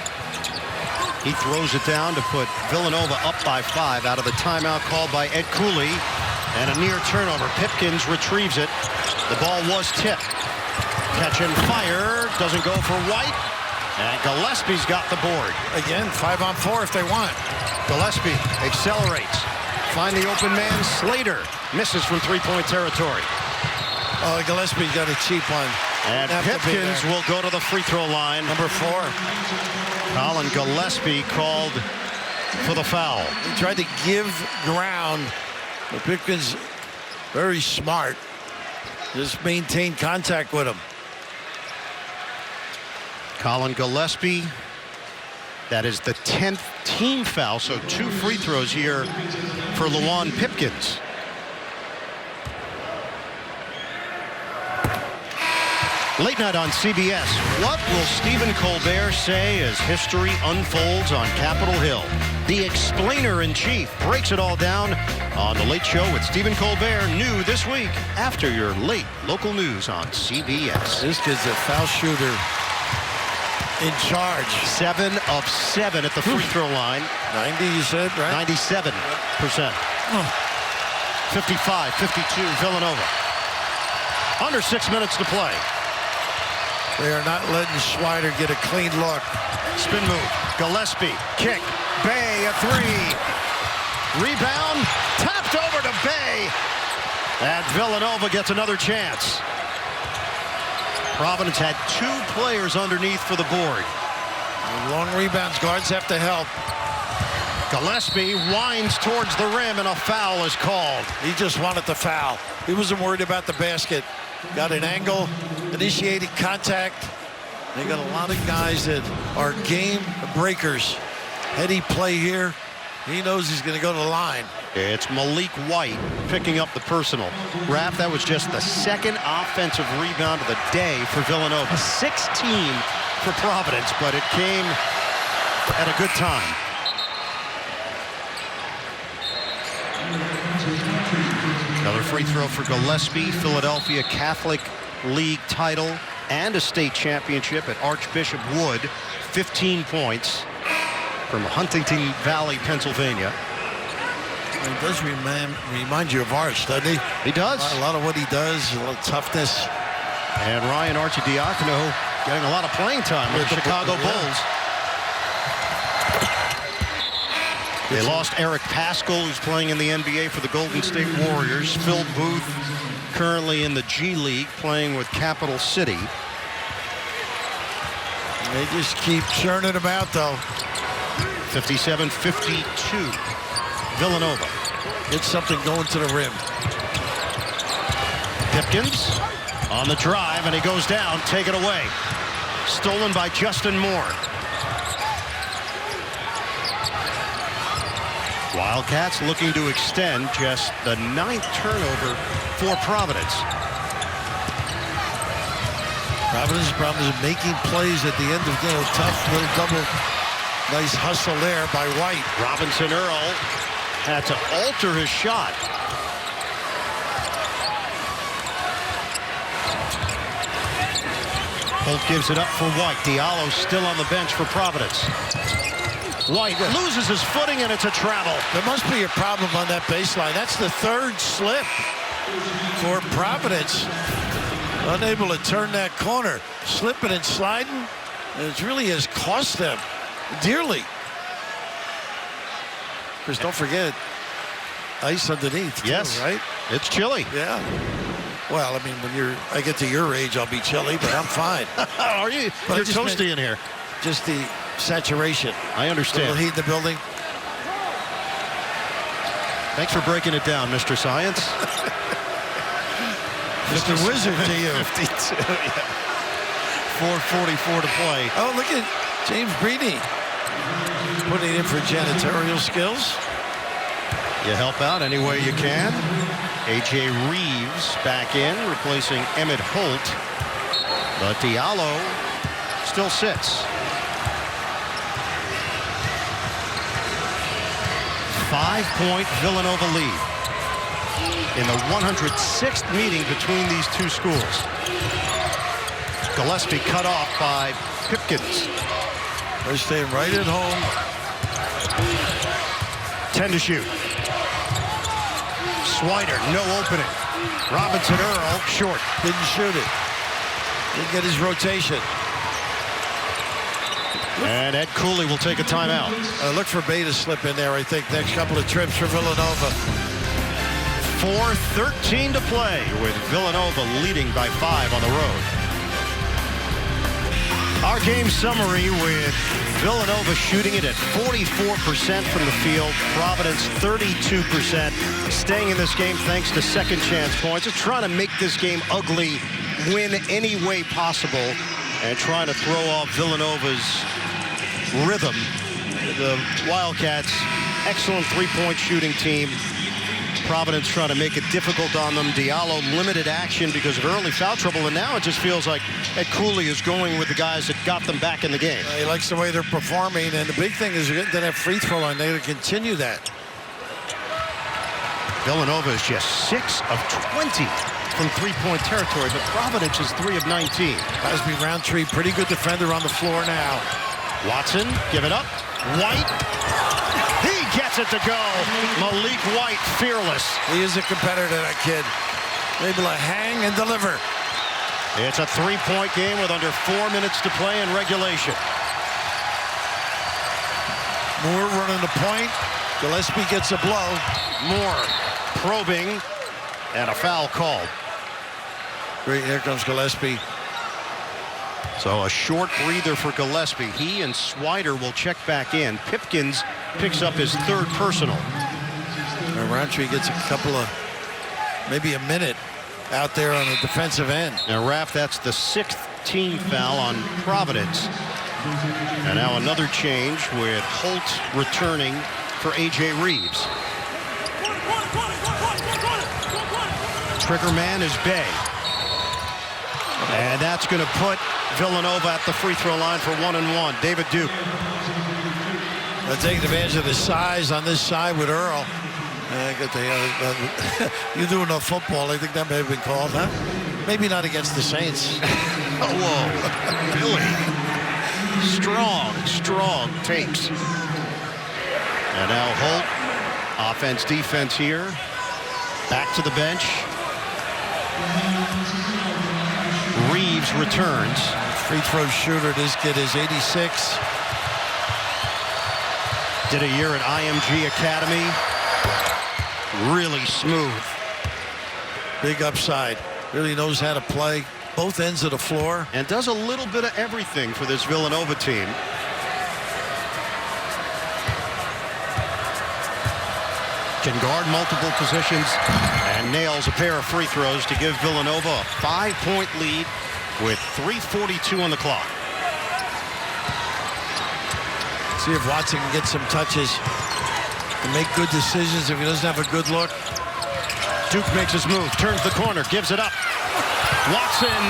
He throws it down to put Villanova up by 5 out of the timeout called by Ed Cooley. And a near turnover. Pipkins retrieves it. The ball was tipped. Catch and fire. Doesn't go for White. And Gillespie's got the board. Again, 5-on-4 if they want. Gillespie accelerates. Find the open man. Slater misses from three-point territory. Oh, Gillespie got a cheap one. And Pipkins will go to the free throw line. Number 4. Colin Gillespie called for the foul. He tried to give ground. But Pipkins, very smart. Just maintained contact with him. Colin Gillespie. That is the 10th team foul, so 2 free throws here for Lawan Pipkins. Late night on CBS. What will Stephen Colbert say as history unfolds on Capitol Hill? The explainer-in-chief breaks it all down on The Late Show with Stephen Colbert, new this week after your late local news on CBS. This kid's a foul shooter in charge. 7 of 7 at the free throw line. 90, you said, right? 97%. 55-52 Villanova. Under 6 minutes to play. They are not letting Swider get a clean look. Spin move. Gillespie. Kick. Bay a 3. Rebound. Tapped over to Bay. And Villanova gets another chance. Providence had 2 players underneath for the board. Long rebounds. Guards have to help. Gillespie winds towards the rim and a foul is called. He just wanted the foul. He wasn't worried about the basket. Got an angle, initiated contact. They got a lot of guys that are game breakers. Heady play here. He knows he's going to go to the line. It's Malik White picking up the personal. Raph, that was just the 2nd offensive rebound of the day for Villanova. 16 for Providence, but it came at a good time. Another free throw for Gillespie. Philadelphia Catholic League title and a state championship at Archbishop Wood. 15 points from Huntington Valley, Pennsylvania. It does remind you of Arch, doesn't he? He does. A lot of what he does, a little toughness. And Ryan Archidiacono getting a lot of playing time with the Chicago Bulls. They lost Eric Paschal, who's playing in the NBA for the Golden State Warriors. Phil Booth, currently in the G League, playing with Capital City. They just keep churning them out, though. 57-52. Villanova. Get something going to the rim. Pipkins on the drive, and he goes down. Take it away. Stolen by Justin Moore. Wildcats looking to extend, just the 9th turnover for Providence. Providence's problem is making plays at the end of the tough little double. Nice hustle there by White. Robinson Earl had to alter his shot. Holt gives it up for White. Diallo still on the bench for Providence. White loses his footing, and it's a travel. There must be a problem on that baseline. That's the 3rd slip for Providence. Unable to turn that corner. Slipping and sliding. And it really has cost them dearly. Because don't forget, ice underneath, too, yes, right? It's chilly. Yeah. Well, I mean, when I get to your age, I'll be chilly, but I'm fine. Are you? But You're toasty in here. Just the saturation. I understand. A little heat in the building. Thanks for breaking it down, Mr. Science. Mr. Wizard to you. 52, yeah. 4:44 to play. Oh, look at James Breedy putting in for janitorial skills. You help out any way you can. A.J. Reeves back in, replacing Emmett Holt. But Diallo still sits. 5-point Villanova lead in the 106th meeting between these two schools. Gillespie cut off by Pipkins. They're staying right at home. 10 to shoot. Swider, no opening. Robinson Earl, short. Didn't shoot it. Didn't get his rotation. And Ed Cooley will take a timeout. Look for Bay to slip in there, I think, next couple of trips for Villanova. 4:13 to play, with Villanova leading by 5 on the road. Our game summary with Villanova shooting it at 44% from the field. Providence 32%. Staying in this game thanks to second chance points. Just trying to make this game ugly, win any way possible, and trying to throw off Villanova's rhythm. The Wildcats, excellent three-point shooting team. Providence trying to make it difficult on them. Diallo limited action because of early foul trouble, and now it just feels like Ed Cooley is going with the guys that got them back in the game. He likes the way they're performing, and the big thing is they're getting to that free throw line. They're going to continue that. Villanova is just 6 of 20 from three-point territory, but Providence is 3 of 19. Cosby Roundtree, pretty good defender on the floor now. Watson, give it up. White. He gets it to go. Malik White, fearless. He is a competitor, that kid. Able to hang and deliver. It's a three-point game with under 4 minutes to play in regulation. Moore running the point. Gillespie gets a blow. Moore probing, and a foul called. Great, here comes Gillespie. So a short breather for Gillespie. He and Swider will check back in. Pipkins picks up his 3rd personal. Roundtree gets a couple of, maybe a minute out there on the defensive end. Now, Raph, that's the 6th team foul on Providence. And now another change with Holt returning for A.J. Reeves. Trigger man is Bay. And that's going to put Villanova at the free throw line for 1-and-1. David Duke. They're taking advantage of the size on this side with Earl. You do enough football, I think that may have been called, huh? Maybe not against the Saints. Oh, whoa. Billy. Strong takes. And now Holt. Offense, defense here. Back to the bench. Reeves returns. free throw shooter. This kid is 86. Did a year at IMG Academy. Really smooth. Big upside. Really knows how to play both ends of the floor. And does a little bit of everything for this Villanova team. Can guard multiple positions and nails a pair of free throws to give Villanova a 5-point lead with 3:42 on the clock. See if Watson can get some touches and make good decisions if he doesn't have a good look. Duke makes his move, turns the corner, gives it up. Watson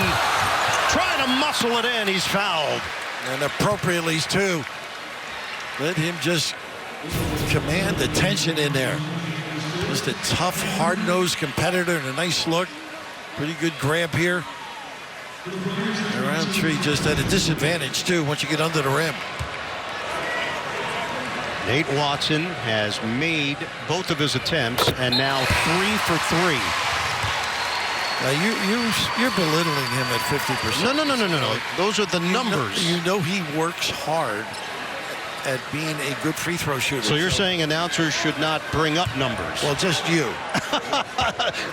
trying to muscle it in. He's fouled. And appropriately too. Let him just command the tension in there. Just a tough, hard-nosed competitor and a nice look. Pretty good grab here. Roundtree just at a disadvantage too once you get under the rim. Nate Watson has made both of his attempts and now 3 for 3. Now you're belittling him at 50%. No. Those are the numbers. You know he works hard at being a good free throw shooter. So you're saying announcers should not bring up numbers? Well, just you.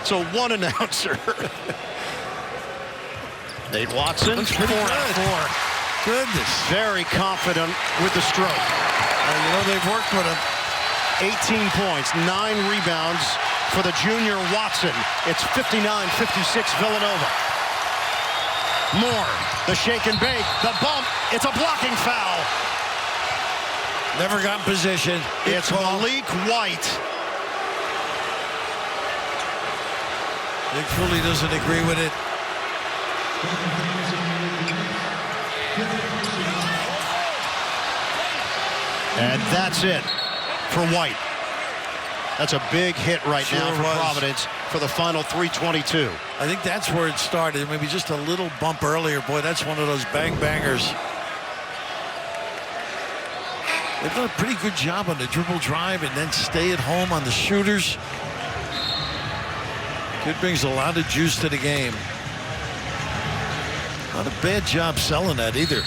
So one announcer. Nate Watson, looks pretty 4 out of 4. Goodness. Very confident with the stroke. You know they've worked with him. 18 points, 9 rebounds for the junior Watson. It's 59-56 Villanova. Moore, the shake and bake, the bump. It's a blocking foul. Never got in position. It's Malik White. Nick Foley doesn't agree with it. And that's it for White. That's a big hit right now for Providence for the final 3:22. I think that's where it started. Maybe just a little bump earlier. Boy, that's one of those bang-bangers. They've done a pretty good job on the dribble drive and then stay at home on the shooters. Kid brings a lot of juice to the game. Not a bad job selling that either.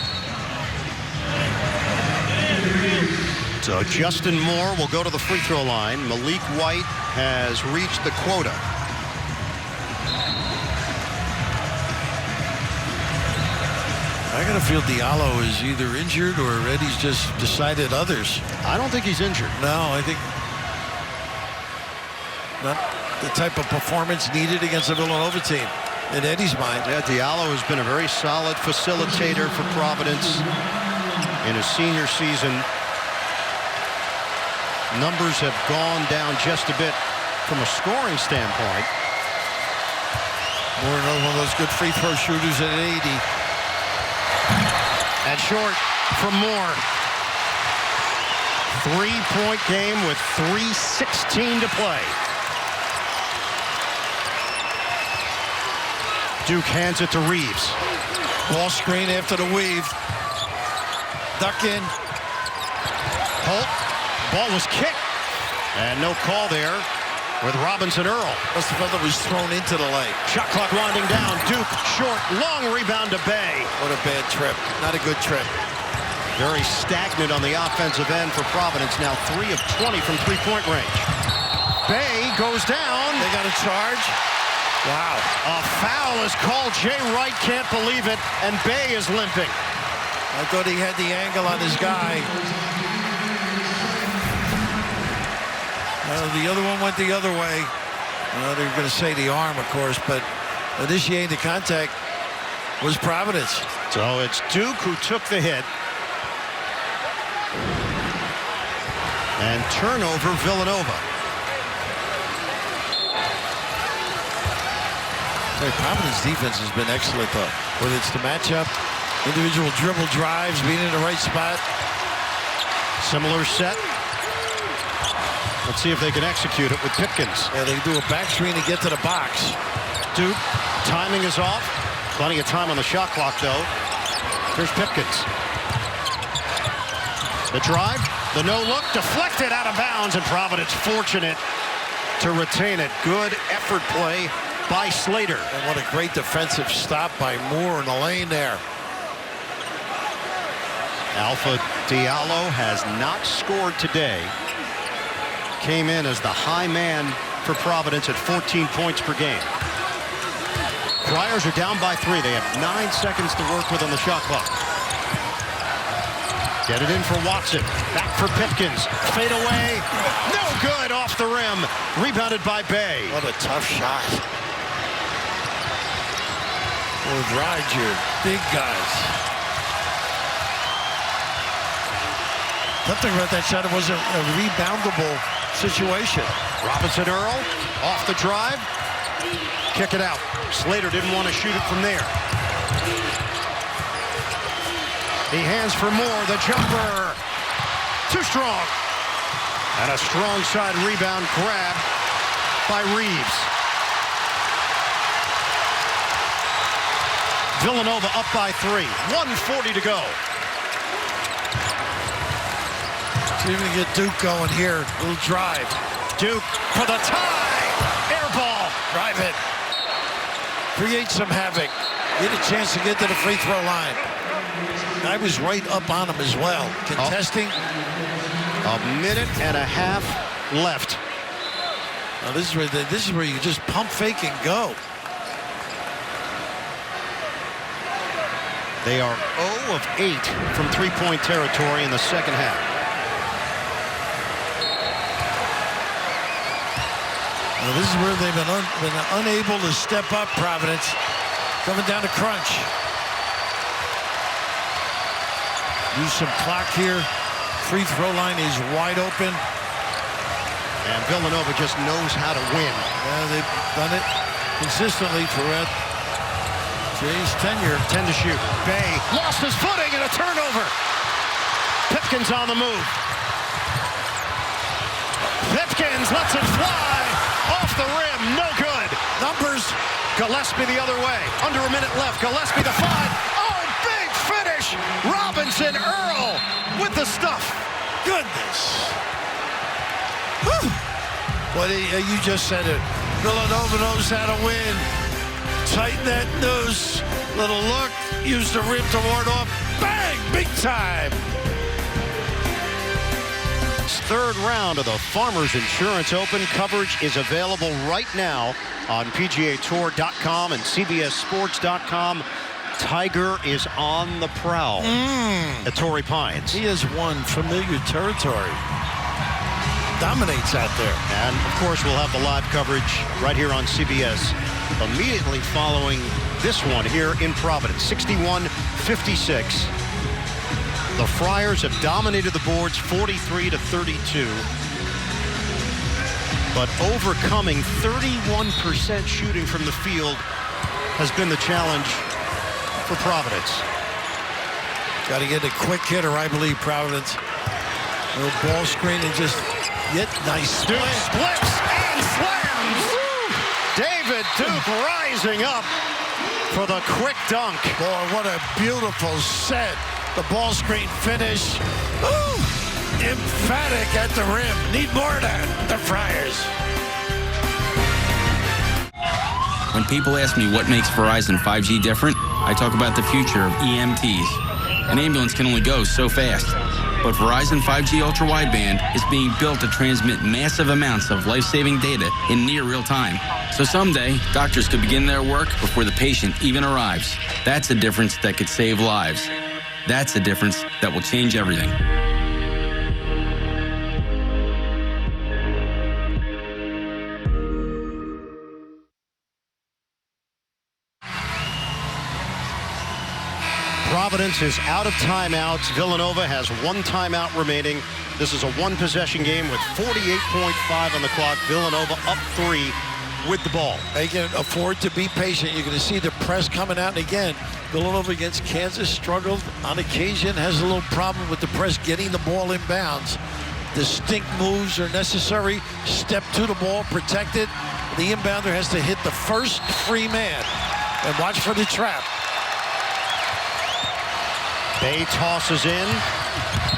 So Justin Moore will go to the free throw line. Malik White has reached the quota. I gotta feel Diallo is either injured or Eddie's just decided others. I don't think he's injured. No, I think not the type of performance needed against the Villanova team in Eddie's mind. Yeah, Diallo has been a very solid facilitator for Providence in his senior season. Numbers have gone down just a bit from a scoring standpoint. Moore, another one of those good free throw shooters at 80. And short from Moore. 3-point game with 3:16 to play. Duke hands it to Reeves. Ball screen after the weave. Duck in. Holt. Ball was kicked. And no call there with Robinson Earl. Must have felt it was thrown into the leg. Shot clock winding down. Duke short. Long rebound to Bay. What a bad trip. Not a good trip. Very stagnant on the offensive end for Providence. Now 3 of 20 from three-point range. Bay goes down. They got a charge. Wow. A foul is called. Jay Wright can't believe it. And Bay is limping. I thought he had the angle on his guy. The other one went the other way. They're going to say the arm, of course, but initiating the contact was Providence. So it's Duke who took the hit. And turnover Villanova. Providence defense has been excellent, though. Whether it's the matchup, individual dribble drives, being in the right spot. Similar set. Let's see if they can execute it with Pipkins. Yeah, they do a back screen to get to the box. Duke, timing is off. Plenty of time on the shot clock, though. Here's Pipkins. The drive, the no-look, deflected out of bounds, and Providence fortunate to retain it. Good effort play by Slater. And what a great defensive stop by Moore in the lane there. Alpha Diallo has not scored today. Came in as the high man for Providence at 14 points per game. Friars are down by 3. They have 9 seconds to work with on the shot clock. Get it in for Watson. Back for Pipkins. Fade away. No good. Off the rim. Rebounded by Bay. What a tough shot. Will ride you. Big guys. Nothing about that shot. It was a reboundable situation. Robinson Earl off the drive. Kick it out. Slater didn't want to shoot it from there. He hands for Moore. The jumper. Too strong. And a strong side rebound grab by Reeves. Villanova up by 3. 1:40 to go. See if we can get Duke going here. Little drive. Duke for the tie. Air ball. Drive it. Create some havoc. Get a chance to get to the free throw line. I was right up on him as well. Contesting. A minute and a half left. Now this is where you just pump fake and go. They are 0 of 8 from three-point territory in the second half. Now this is where they've been unable to step up. Providence coming down to crunch. Use some clock here. Free throw line is wide open. And Villanova just knows how to win. Yeah, they've done it consistently throughout Jay's tenure. 10 to shoot. Bay lost his footing and a turnover. Pipkins on the move. Pipkins lets it fly. Off the rim. No good. Numbers. Gillespie the other way. Under a minute left. Gillespie the 5. Oh, big finish. Robinson Earl with the stuff. Goodness. Whew. Well, you just said it. Villanova knows how to win. Tighten that noose. Little look. Use the rim to ward off. Bang! Big time. Third round of the Farmers Insurance Open. Coverage is available right now on PGAtour.com and CBSSports.com. Tiger is on the prowl at Torrey Pines. He has won familiar territory. Dominates out there. And, of course, we'll have the live coverage right here on CBS immediately following this one here in Providence. 61-56. The Friars have dominated the boards 43-32. But overcoming 31% shooting from the field has been the challenge for Providence. Got to get a quick hitter, I believe, Providence. A little ball screen and just get nice. Duke splits and slams. David Duke rising up for the quick dunk. Boy, what a beautiful set. The ball screen finish. Ooh, emphatic at the rim. Need more of that, the Friars. When people ask me what makes Verizon 5G different, I talk about the future of EMTs. An ambulance can only go so fast, but Verizon 5G Ultra Wideband is being built to transmit massive amounts of life-saving data in near real time. So someday, doctors could begin their work before the patient even arrives. That's a difference that could save lives. That's a difference that will change everything. Providence is out of timeouts. Villanova has 1 timeout remaining. This is a one-possession game with 48.5 on the clock. Villanova up 3 with the ball. They can afford to be patient. You're going to see the press coming out. And again, Villanova against Kansas struggled on occasion, has a little problem with the press getting the ball in bounds. Distinct moves are necessary. Step to the ball, protect it. The inbounder has to hit the first free man. And watch for the trap. Bay tosses in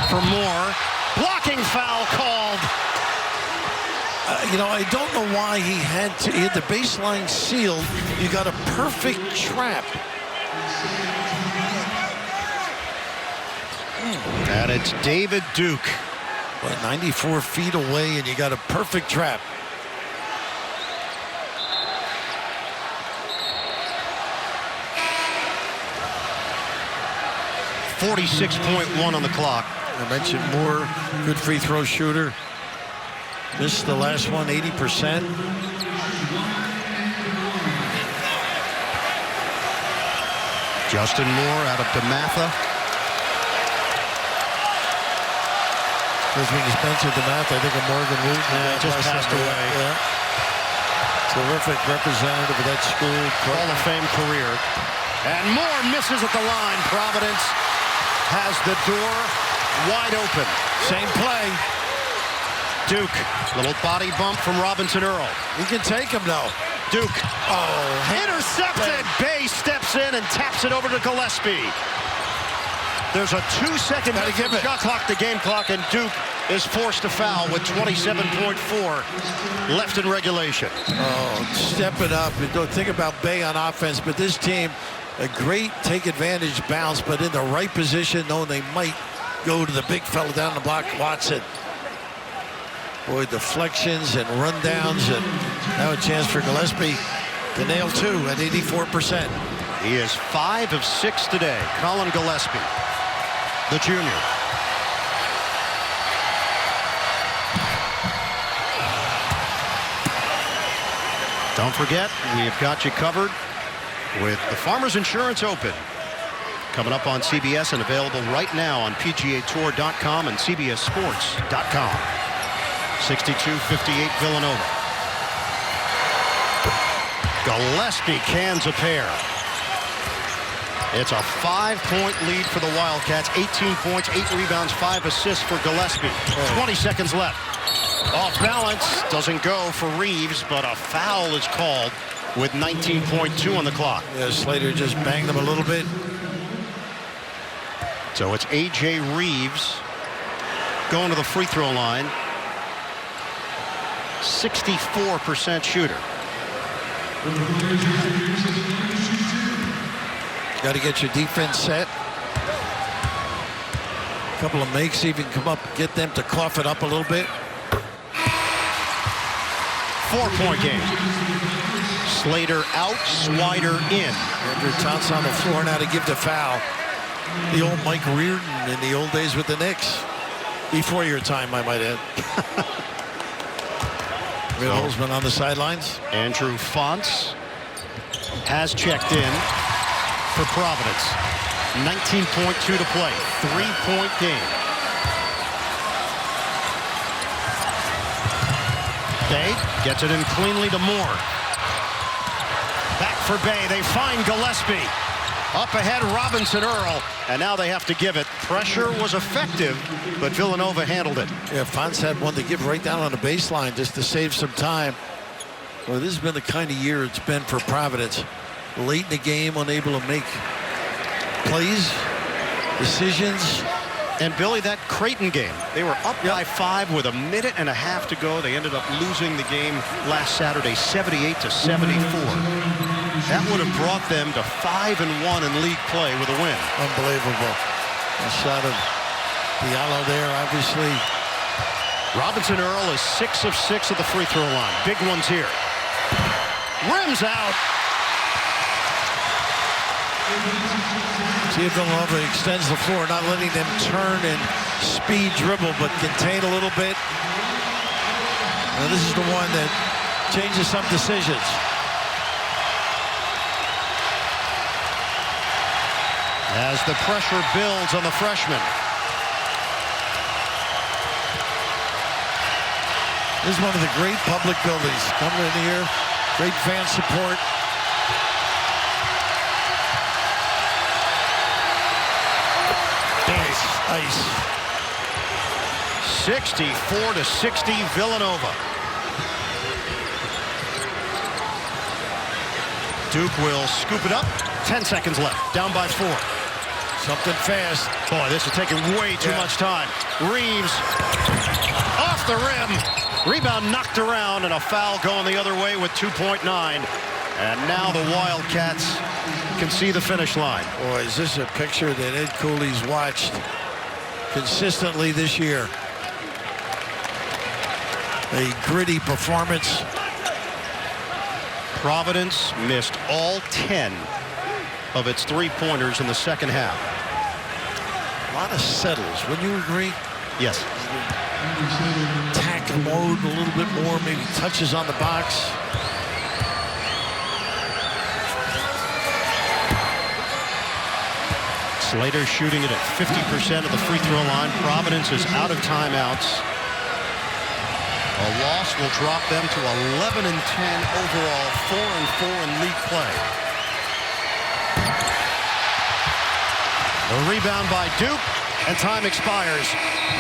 for Moore. Blocking foul called. I don't know why he had the baseline sealed. You got a perfect trap. And it's David Duke. But 94 feet away, and you got a perfect trap. 46.1 on the clock. I mentioned Moore, good free throw shooter. Missed the last one, 80%. Justin Moore out of DeMatha. Because when you mentioned DeMatha, I think of Morgan Wooten. Just passed away. Yeah. Terrific representative of that school. Hall of Fame career. And Moore misses at the line. Providence has the door wide open. Same play. Duke, little body bump from Robinson Earl. He can take him, though. Duke, intercepted. Bay steps in and taps it over to Gillespie. There's a 2-second shot clock, the game clock, and Duke is forced to foul with 27.4 left in regulation. Oh, stepping up. And don't think about Bay on offense, but this team, a great take advantage bounce, but in the right position, knowing they might go to the big fella down the block, Watson. Boy, deflections and rundowns, and now a chance for Gillespie to nail 2 at 84%. He is 5 of 6 today. Colin Gillespie, the junior. Don't forget, we have got you covered with the Farmers Insurance Open. Coming up on CBS and available right now on PGAtour.com and CBSSports.com. 62-58 Villanova. Gillespie cans a pair. It's a 5-point lead for the Wildcats. 18 points, 8 rebounds, 5 assists for Gillespie. 20 seconds left. Off balance, doesn't go for Reeves, but a foul is called with 19.2 on the clock. Yeah, Slater just banged him a little bit. So it's A.J. Reeves going to the free throw line. 64% shooter. Got to get your defense set. A couple of makes even come up, get them to cough it up a little bit. 4-point game. Slater out, Swider in. Andrew Thompson on the floor now to give the foul. The old Mike Reardon in the old days with the Knicks. Before your time, I might add. Real Holzman on the sidelines. Andrew Fonts has checked in for Providence. 19.2 to play. 3-point game. Bay gets it in cleanly to Moore. Back for Bay. They find Gillespie. Up ahead, Robinson Earl. And now they have to give it. Pressure was effective, but Villanova handled it. Yeah, Fonts had one to give right down on the baseline just to save some time. Well, this has been the kind of year it's been for Providence. Late in the game, unable to make plays, decisions. And Billy, that Creighton game, they were up by 5 with a minute and a half to go. They ended up losing the game last Saturday, 78-74. That would have brought them to 5-1 in league play with a win. Unbelievable. A shot of Diallo there, obviously. Robinson Earl is 6 of 6 at the free throw line. Big ones here. Rims out. See if Villanova extends the floor, not letting them turn and speed dribble, but contain a little bit. Now this is the one that changes some decisions. As the pressure builds on the freshman. This is one of the great public buildings. Coming in here, great fan support. Ice. 64-60 Villanova. Duke will scoop it up. 10 seconds left. Down by 4. Something fast. Boy, this is taking way too much time. Reeves off the rim. Rebound knocked around and a foul going the other way with 2.9. And now the Wildcats can see the finish line. Boy, is this a picture that Ed Cooley's watched consistently this year. A gritty performance. Providence missed all 10 of its three-pointers in the second half. A lot of settles. Wouldn't you agree? Yes. Tackle mode a little bit more, maybe touches on the box. Slater shooting it at 50% of the free throw line. Providence is out of timeouts. A loss will drop them to 11-10 overall, 4-4 in league play. The rebound by Duke, and time expires.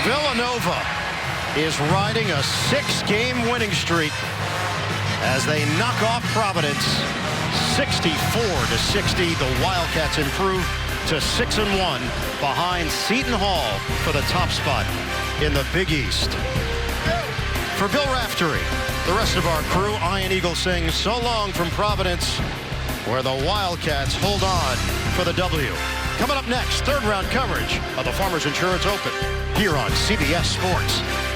Villanova is riding a 6-game winning streak as they knock off Providence 64-60. The Wildcats improve to 6-1 behind Seton Hall for the top spot in the Big East. For Bill Raftery, the rest of our crew, Iron Eagle saying so long from Providence, where the Wildcats hold on for the W. Coming up next, third round coverage of the Farmers Insurance Open here on CBS Sports.